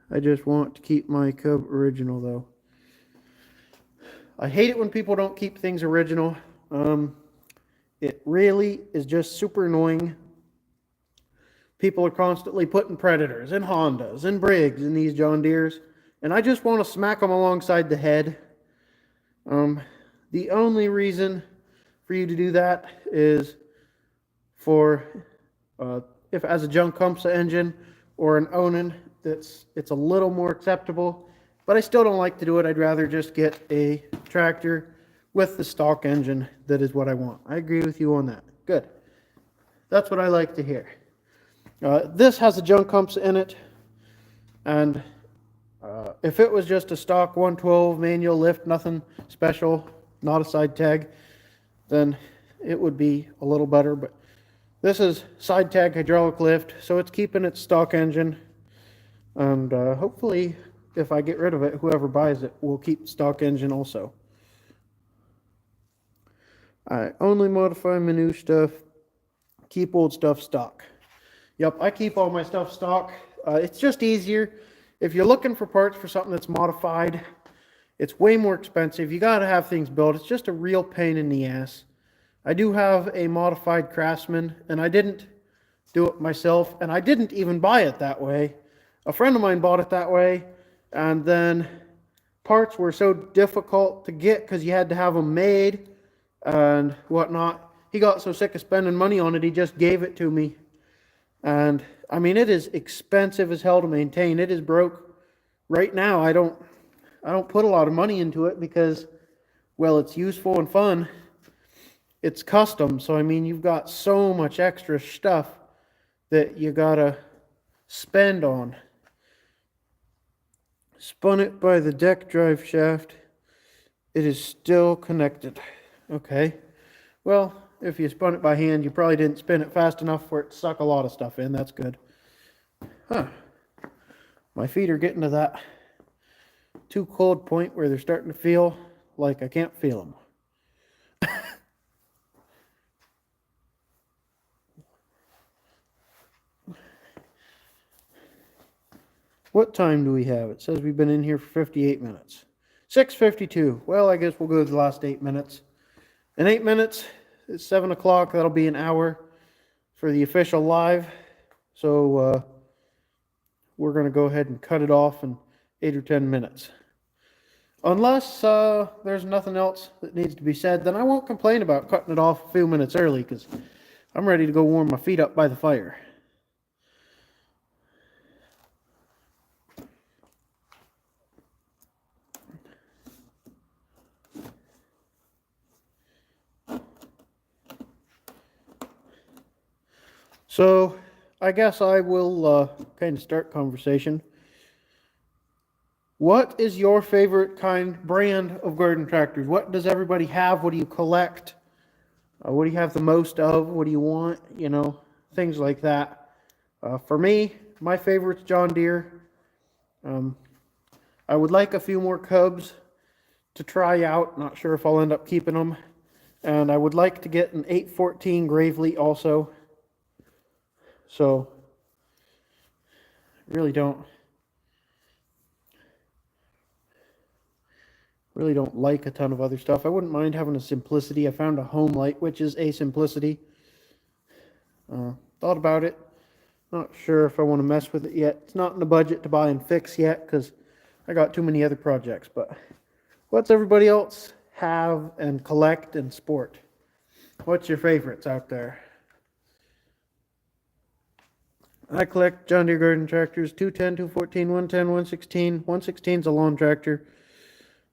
I just want to keep my Cub original though. I hate it when people don't keep things original. It really is just super annoying. People are constantly putting Predators and Hondas and Briggs in these John Deeres, and I just want to smack them alongside the head. The only reason for you to do that is for if it has a Junk Comsa engine or an Onan, it's a little more acceptable. But I still don't like to do it. I'd rather just get a tractor with the stock engine. That is what I want. I agree with you on that. Good. That's what I like to hear. This has a Junk Comsa in it, and if it was just a stock 112 manual lift, nothing special, not a side tag, then it would be a little better. But this is side tag hydraulic lift, so it's keeping its stock engine, and hopefully if I get rid of it, whoever buys it will keep stock engine also. I only modify my new stuff, keep old stuff stock. Yep, I keep all my stuff stock. It's just easier. If you're looking for parts for something that's modified, it's way more expensive. You got to have things built. It's just a real pain in the ass. I do have a modified Craftsman, and I didn't do it myself, and I didn't even buy it that way. A friend of mine bought it that way, and then parts were so difficult to get because you had to have them made and whatnot. He got so sick of spending money on it, he just gave it to me. And I mean, it is expensive as hell to maintain. It is broke right now. I don't put a lot of money into it because, well, it's useful and fun. It's custom, so I mean, you've got so much extra stuff that you gotta spend on. Spun it by the deck drive shaft. It is still connected. Okay. Well, if you spun it by hand, you probably didn't spin it fast enough for it to suck a lot of stuff in. That's good. Huh. My feet are getting to that too cold point where they're starting to feel like I can't feel them. What time do we have? It says we've been in here for 58 minutes. 6:52. Well, I guess we'll go to the last 8 minutes. In 8 minutes, it's 7 o'clock. That'll be an hour for the official live. So we're going to go ahead and cut it off in 8 or 10 minutes. Unless there's nothing else that needs to be said, then I won't complain about cutting it off a few minutes early because I'm ready to go warm my feet up by the fire. So I guess I will kind of start conversation. What is your favorite brand of garden tractors? What does everybody have? What do you collect? What do you have the most of? What do you want? You know, things like that. For me, my favorite's John Deere. I would like a few more Cubs to try out. Not sure if I'll end up keeping them. And I would like to get an 814 Gravely also. So, really don't like a ton of other stuff. I wouldn't mind having a Simplicity. I found a Home Light, which is a Simplicity. Thought about it. Not sure if I want to mess with it yet. It's not in the budget to buy and fix yet because I got too many other projects. But what's everybody else have and collect and sport? What's your favorites out there? I collect John Deere garden tractors, 210, 214, 110, 116. 116 is a lawn tractor.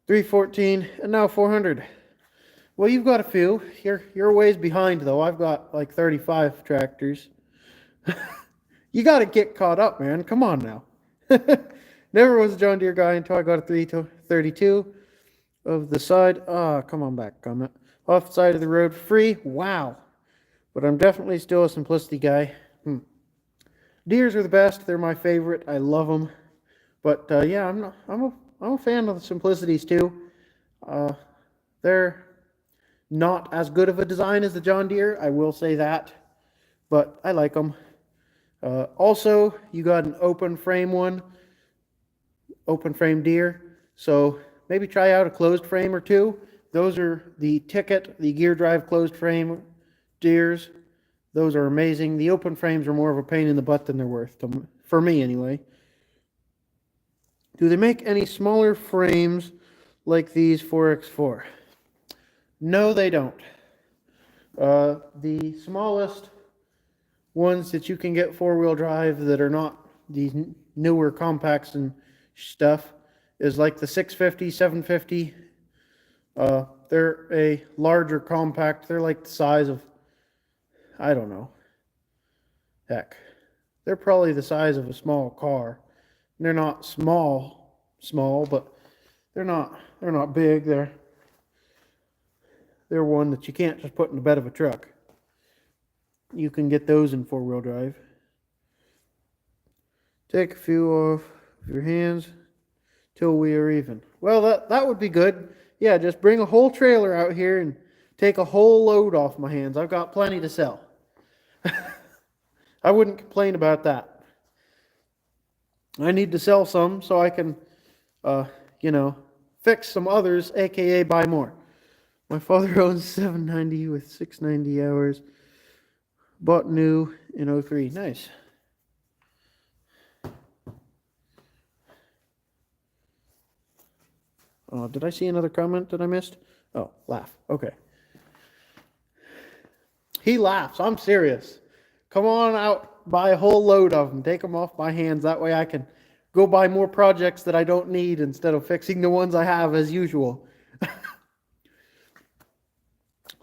314, and now 400. Well, you've got a few. You're a ways behind, though. I've got like 35 tractors. You got to get caught up, man. Come on now. Never was a John Deere guy until I got a 332 of the side. Come on back, Comet. Off the side of the road, free. Wow. But I'm definitely still a Simplicity guy. Deers are the best. They're my favorite. I love them. But yeah, I'm a fan of the simplicities too. Uh, they're not as good of a design as the John Deere, I will say that, but I like them. Also, you got an open frame one, open frame Deere, so maybe try out a closed frame or two. Those are the Ticket, the gear drive closed frame Deeres. Those are amazing. The open frames are more of a pain in the butt than they're worth, for me anyway. Do they make any smaller frames like these 4x4? No, they don't. The smallest ones that you can get four-wheel drive that are not these newer compacts and stuff is like the 650, 750. They're a larger compact. They're like the size of, I don't know. Heck, they're probably the size of a small car. They're not small, but they're not big. They're one that you can't just put in the bed of a truck. You can get those in four-wheel drive. Take a few off your hands till we are even. Well, that would be good. Yeah, just bring a whole trailer out here and take a whole load off my hands. I've got plenty to sell. I wouldn't complain about that. I need to sell some so I can, fix some others, aka buy more. My father owns 790 with 690 hours. Bought new in 03. Nice. Oh, did I see another comment that I missed? Oh, laugh. Okay. He laughs. I'm serious. Come on out, buy a whole load of them. Take them off my hands. That way I can go buy more projects that I don't need instead of fixing the ones I have as usual.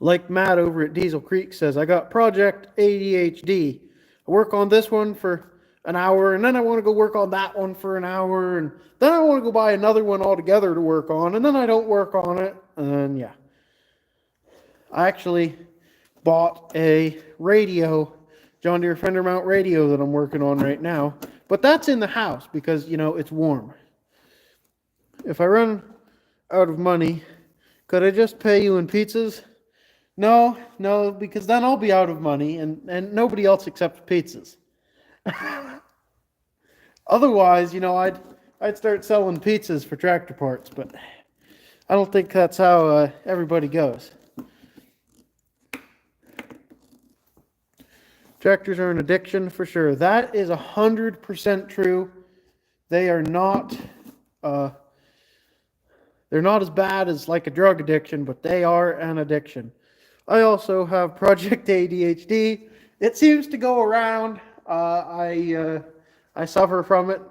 Like Matt over at Diesel Creek says, I got Project ADHD. I work on this one for an hour, and then I want to go work on that one for an hour, and then I want to go buy another one altogether to work on, and then I don't work on it, and yeah. I actually bought a radio, John Deere fender mount radio that I'm working on right now, but that's in the house because, it's warm. If I run out of money, could I just pay you in pizzas? No, because then I'll be out of money, and nobody else accepts pizzas. Otherwise, I'd start selling pizzas for tractor parts, but I don't think that's how everybody goes. Tractors are an addiction for sure. That is 100% true. They are not. They're not as bad as like a drug addiction, but they are an addiction. I also have Project ADHD. It seems to go around. I suffer from it.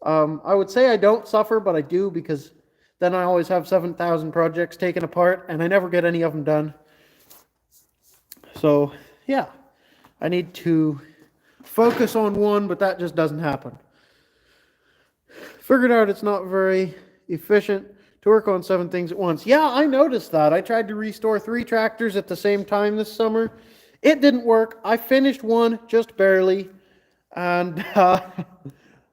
I would say I don't suffer, but I do because then I always have 7,000 projects taken apart and I never get any of them done. So, yeah, I need to focus on one, but that just doesn't happen. Figured out it's not very efficient to work on 7 things at once. Yeah, I noticed that. I tried to restore 3 tractors at the same time this summer. It didn't work. I finished one just barely, and I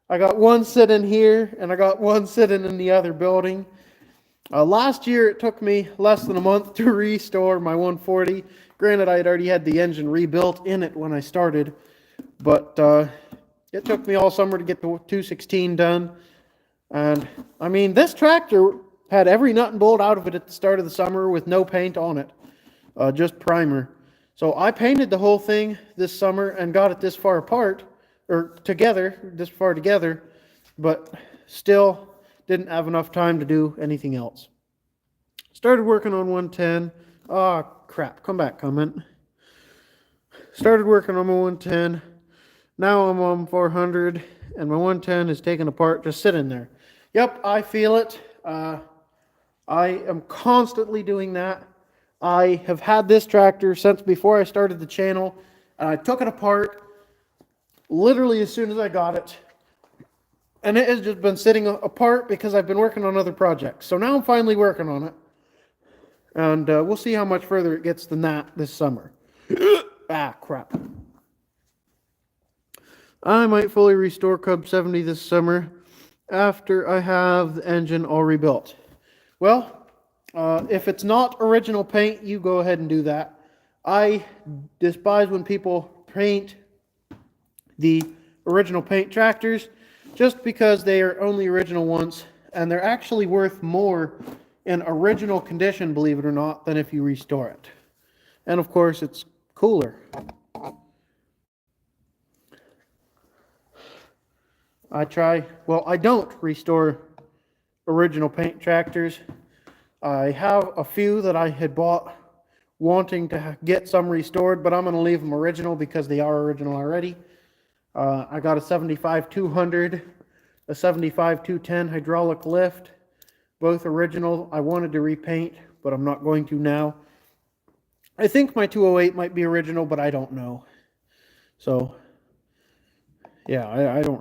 got one sitting here, and I got one sitting in the other building. Last year, it took me less than a month to restore my 140. Granted, I had already had the engine rebuilt in it when I started, but it took me all summer to get the 216 done. And, I mean, this tractor had every nut and bolt out of it at the start of the summer with no paint on it, just primer. So I painted the whole thing this summer and got it this far apart, or this far together, but still didn't have enough time to do anything else. Started working on 110. Oh, crap. Come back, comment. Started working on my 110. Now I'm on 400, and my 110 is taken apart, just sitting there. Yep, I feel it. I am constantly doing that. I have had this tractor since before I started the channel, and I took it apart literally as soon as I got it. And it has just been sitting apart because I've been working on other projects. So now I'm finally working on it. And we'll see how much further it gets than that this summer. Ah, crap. I might fully restore Cub 70 this summer after I have the engine all rebuilt. Well, if it's not original paint, you go ahead and do that. I despise when people paint the original paint tractors just because they are only original once, and they're actually worth more in original condition, believe it or not, than if you restore it. And of course, it's cooler. I don't restore original paint tractors. I have a few that I had bought wanting to get some restored, but I'm going to leave them original because they are original already. I got a 75-200, a 75-210 hydraulic lift, both original. I wanted to repaint, but I'm not going to now. I think my 208 might be original, but I don't know. So, yeah, I don't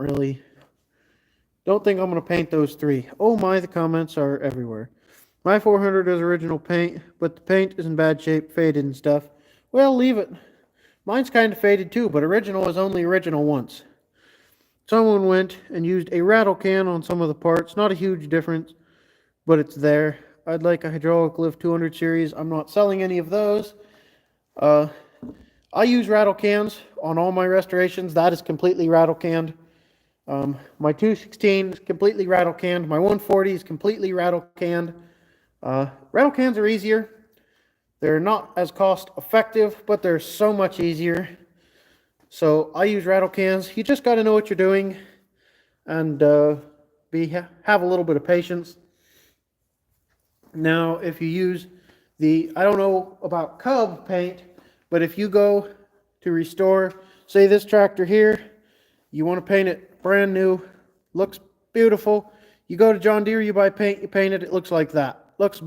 think I'm going to paint those three. Oh my, the comments are everywhere. My 400 is original paint, but the paint is in bad shape, faded and stuff. Well, leave it. Mine's kind of faded too, but original is only original once. Someone went and used a rattle can on some of the parts. Not a huge difference, but it's there. I'd like a hydraulic lift 200 series. I'm not selling any of those. I use rattle cans on all my restorations. That is completely rattle canned. My 216 is completely rattle canned. My 140 is completely rattle canned. Rattle cans are easier. They're not as cost effective, but they're so much easier. So I use rattle cans. You just got to know what you're doing and have a little bit of patience. Now, if you use I don't know about Cub paint, but if you go to restore, say this tractor here, you want to paint it brand new, looks beautiful. You go to John Deere, you buy paint, you paint it, it looks like that. Looks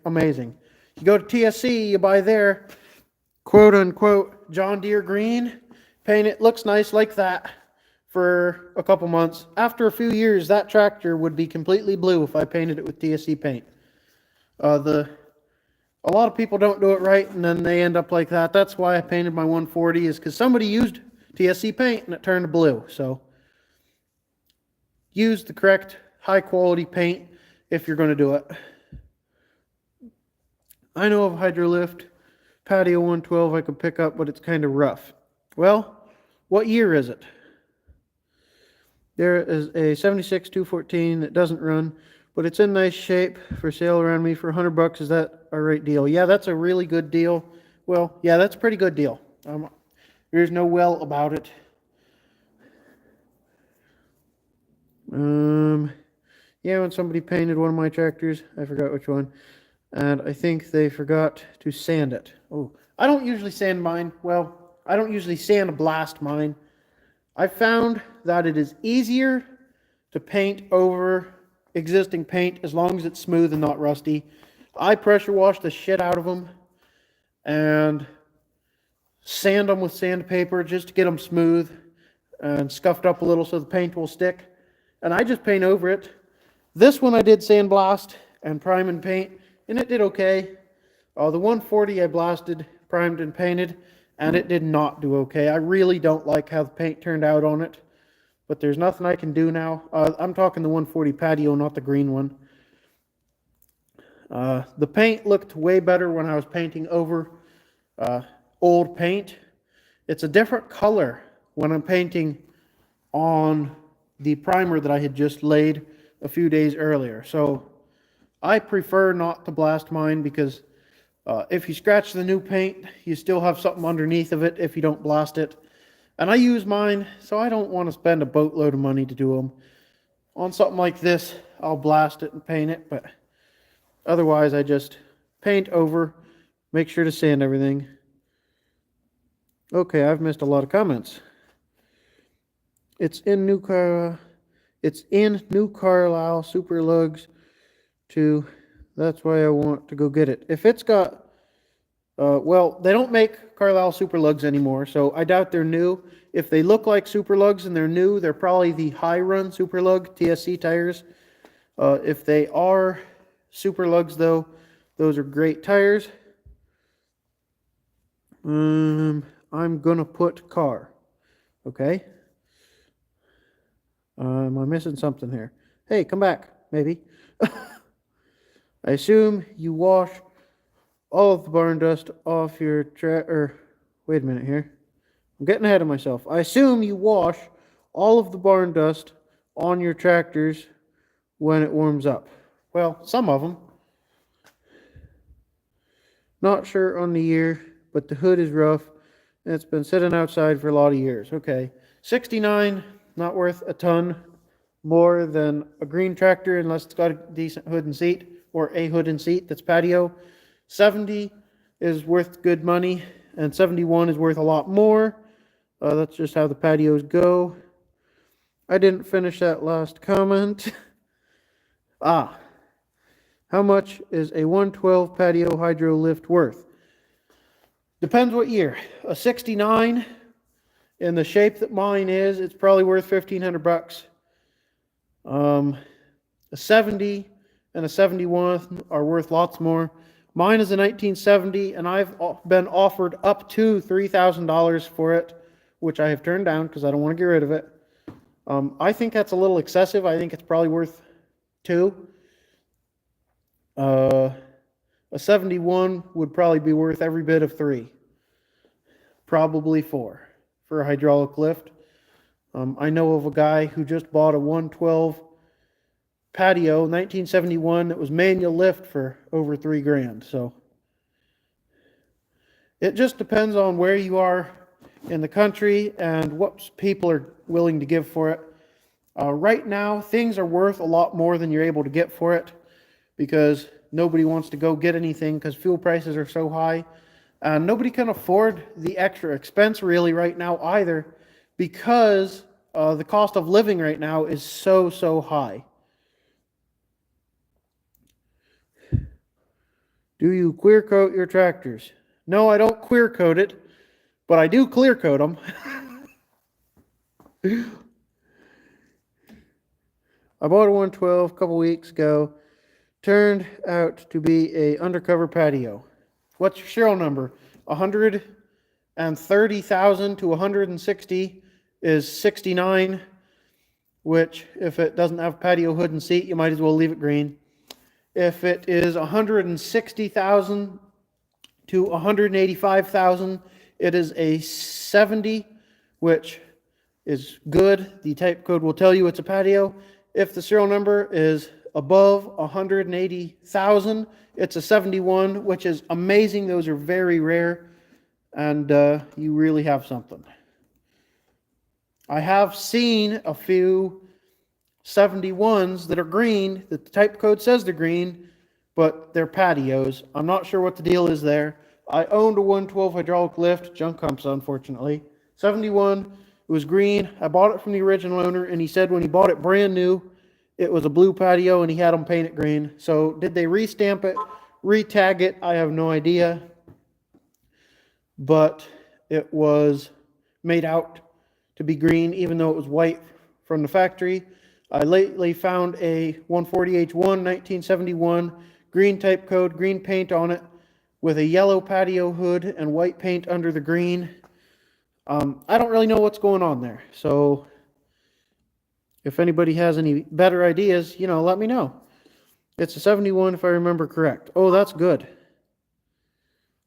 amazing. You go to TSC, you buy their quote unquote John Deere green, paint it, looks nice like that for a couple months. After a few years, that tractor would be completely blue if I painted it with TSC paint. A lot of people don't do it right, and then they end up like that. That's why I painted my 140, is because somebody used TSC paint and it turned blue. So use the correct high quality paint if you're going to do it. I know of Hydrolift Patio 112 I could pick up, but it's kind of rough. Well, what year is it? There is a 76-214 that doesn't run, but it's in nice shape for sale around me for $100. Is that a right deal? Yeah, that's a really good deal. Well, yeah, that's a pretty good deal. There's no well about it. Yeah, when somebody painted one of my tractors, I forgot which one, and I think they forgot to sand it. Oh, I don't usually sand mine. Well, I don't usually sand blast mine. I found that it is easier to paint over existing paint as long as it's smooth and not rusty. I pressure wash the shit out of them and sand them with sandpaper just to get them smooth and scuffed up a little so the paint will stick. And I just paint over it. This one I did sandblast and prime and paint, and it did okay. The 140 I blasted, primed and painted, and it did not do okay. I really don't like how the paint turned out on it, but there's nothing I can do now. I'm talking the 140 patio, not the green one. The paint looked way better when I was painting over old paint. It's a different color when I'm painting on the primer that I had just laid a few days earlier. So I prefer not to blast mine because if you scratch the new paint, you still have something underneath of it if you don't blast it. And I use mine, so I don't want to spend a boatload of money to do them. On something like this, I'll blast it and paint it, but otherwise I just paint over, make sure to sand everything. Okay, I've missed a lot of comments. It's in New Carlisle Super Lugs too. That's why I want to go get it. If it's got, well, they don't make Carlisle Super Lugs anymore, so I doubt they're new. If they look like Super Lugs and they're new, they're probably the high run Super Lug TSC tires. If they are Super Lugs though, those are great tires. I'm gonna put car. Okay. Am I missing something here? Hey, come back, maybe. I assume you wash all of the barn dust off your wait a minute here. I'm getting ahead of myself. I assume you wash all of the barn dust on your tractors when it warms up. Well, some of them. Not sure on the year, but the hood is rough and it's been sitting outside for a lot of years. Okay. 69, not worth a ton more than a green tractor unless it's got a decent hood and seat or a hood and seat that's patio. 70 is worth good money and 71 is worth a lot more. That's just how the patios go. I didn't finish that last comment. How much is a 112 patio hydro lift worth? Depends what year. A 69 in the shape that mine is, it's probably worth $1,500. A 70 and a 71 are worth lots more. Mine is a 1970 and I've been offered up to $3,000 for it, which I have turned down because I don't want to get rid of it. I think that's a little excessive. I think it's probably worth $2. A 71 would probably be worth every bit of $3. Probably $4 for a hydraulic lift. I know of a guy who just bought a 112 patio, 1971, that was manual lift for over $3,000. So it just depends on where you are in the country and what people are willing to give for it. Right now, things are worth a lot more than you're able to get for it because nobody wants to go get anything because fuel prices are so high. Nobody can afford the extra expense really right now either because the cost of living right now is so high. Do you clear coat your tractors? No, I don't clear coat it, but I do clear coat them. I bought a 112 a couple weeks ago. Turned out to be a undercover patio. What's your serial number? 130,000 to 160 is 69, which if it doesn't have patio hood and seat, you might as well leave it green. If it is 160,000 to 185,000, it is a 70, which is good. The type code will tell you it's a patio. If the serial number is above 180,000, it's a 71, which is amazing. Those are very rare, and you really have something. I have seen a few 71s that are green, that the type code says they're green, but they're patios. I'm not sure what the deal is there. I owned a 112 hydraulic lift, junk humps unfortunately. 71, it was green. I bought it from the original owner, and he said when he bought it brand new, it was a blue patio and he had them paint it green. So did they restamp it, retag it? I have no idea. But it was made out to be green even though it was white from the factory. I lately found a 140H1 1971 green type code, green paint on it with a yellow patio hood and white paint under the green. I don't really know what's going on there. So if anybody has any better ideas, let me know. It's a 71 if I remember correct. Oh, that's good.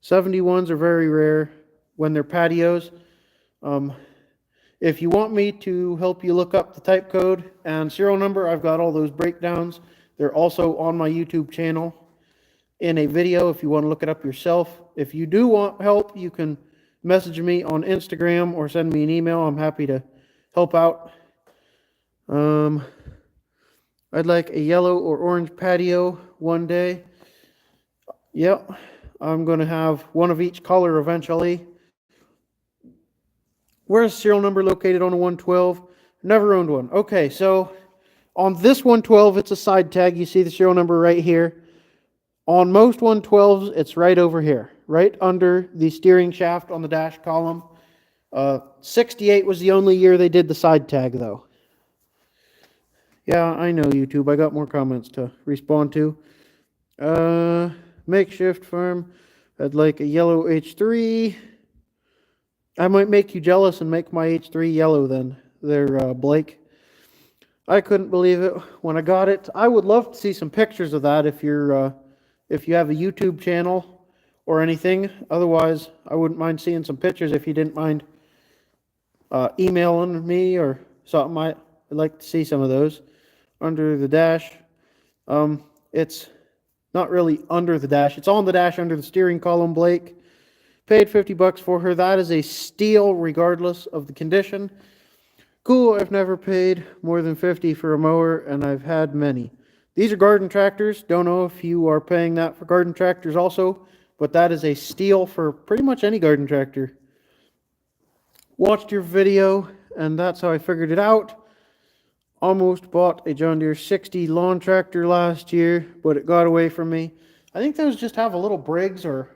71s are very rare when they're patios. If you want me to help you look up the type code and serial number, I've got all those breakdowns. They're also on my YouTube channel in a video if you want to look it up yourself. If you do want help, you can message me on Instagram or send me an email. I'm happy to help out. I'd like a yellow or orange patio one day. Yep, I'm going to have one of each color eventually. Where's serial number located on a 112? Never owned one. Okay, so on this 112, it's a side tag. You see the serial number right here. On most 112s, it's right over here, right under the steering shaft on the dash column. 68 was the only year they did the side tag, though. Yeah, I know, YouTube. I got more comments to respond to. Makeshift farm. I'd like a yellow H3. I might make you jealous and make my H3 yellow then. There, Blake. I couldn't believe it when I got it. I would love to see some pictures of that if if you have a YouTube channel or anything. Otherwise, I wouldn't mind seeing some pictures if you didn't mind emailing me or something. I'd like to see some of those. Under the dash, it's not really under the dash. It's on the dash under the steering column, Blake. Paid $50 for her. That is a steal regardless of the condition. Cool, I've never paid more than $50 for a mower, and I've had many. These are garden tractors. Don't know if you are paying that for garden tractors also, but that is a steal for pretty much any garden tractor. Watched your video, and that's how I figured it out. Almost bought a John Deere 60 lawn tractor last year, but it got away from me. I think those just have a little Briggs or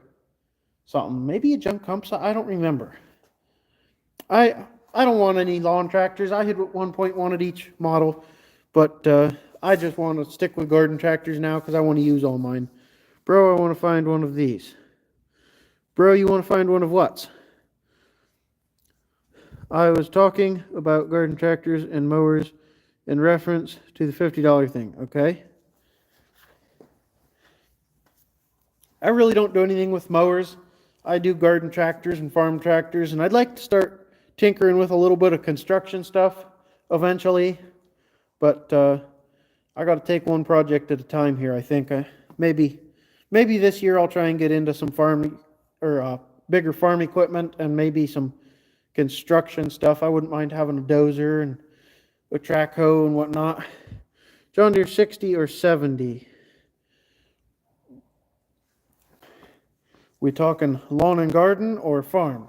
something. Maybe a junk Compass. I don't remember. I don't want any lawn tractors. I had at one point wanted each model, but I just want to stick with garden tractors now because I want to use all mine. Bro, I want to find one of these. Bro, you want to find one of what? I was talking about garden tractors and mowers in reference to the $50 thing, okay? I really don't do anything with mowers. I do garden tractors and farm tractors, and I'd like to start tinkering with a little bit of construction stuff eventually, but I got to take one project at a time here. I think maybe this year I'll try and get into some farm or bigger farm equipment and maybe some construction stuff. I wouldn't mind having a dozer and a track hoe and whatnot. John Deere 60 or 70? We talking lawn and garden or farm?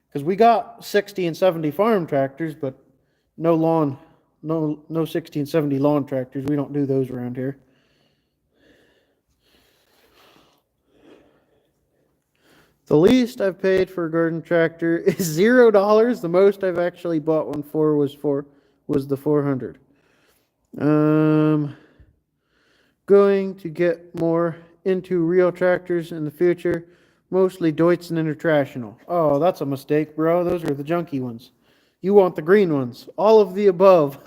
Because we got 60 and 70 farm tractors, but no lawn, no 60 and 70 lawn tractors. We don't do those around here. The least I've paid for a garden tractor is $0. The most I've actually bought one for was the 400. Going to get more into real tractors in the future, mostly Deutz and International. Oh, that's a mistake, bro. Those are the junky ones. You want the green ones. All of the above.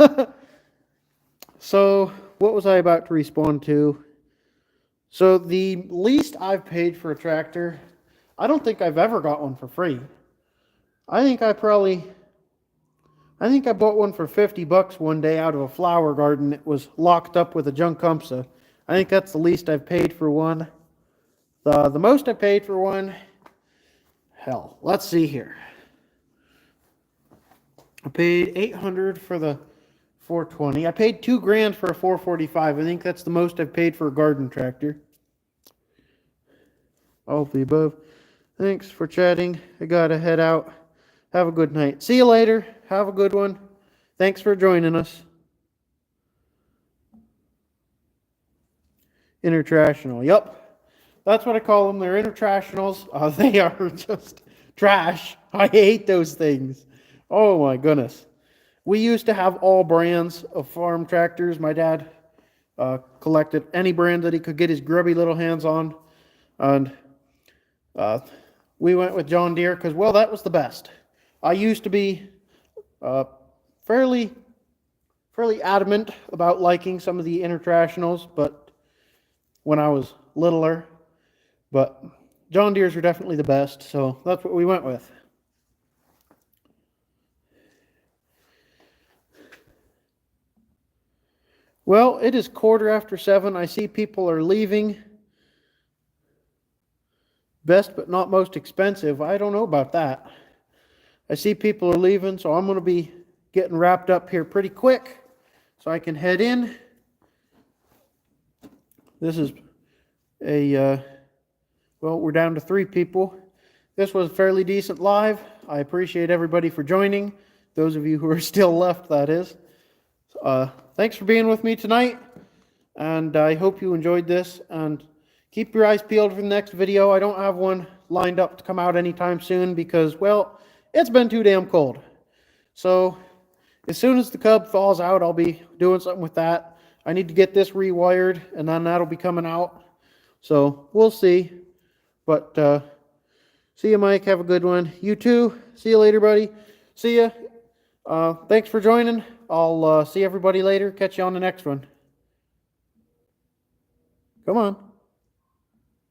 So, what was I about to respond to? So, the least I've paid for a tractor, I don't think I've ever got one for free. I think I bought one for $50 one day out of a flower garden. It was locked up with a junk Compass. I think that's the least I've paid for one. The most I paid for one, hell, let's see here. I paid $800 for the 420. I paid $2,000 for a 445. I think that's the most I've paid for a garden tractor. All of the above. Thanks for chatting. I gotta head out. Have a good night. See you later. Have a good one. Thanks for joining us. International. Yup. That's what I call them. They're Internationals. They are just trash. I hate those things. Oh my goodness. We used to have all brands of farm tractors. My dad collected any brand that he could get his grubby little hands on. And we went with John Deere because, well, that was the best. I used to be fairly adamant about liking some of the Internationals, but when I was littler. But John Deere's are definitely the best, so that's what we went with. Well, it is 7:15. I see people are leaving. Best but not most expensive. I don't know about that. I see people are leaving, so I'm going to be getting wrapped up here pretty quick so I can head in. This is well, we're down to 3 people. This was fairly decent live. I appreciate everybody for joining. Those of you who are still left, that is. Thanks for being with me tonight, and I hope you enjoyed this, and keep your eyes peeled for the next video. I don't have one lined up to come out anytime soon because, well, it's been too damn cold. So as soon as the Cub thaws out, I'll be doing something with that. I need to get this rewired, and then that'll be coming out. So we'll see. But see you, Mike. Have a good one. You too. See you later, buddy. See ya. Thanks for joining. I'll see everybody later. Catch you on the next one. Come on.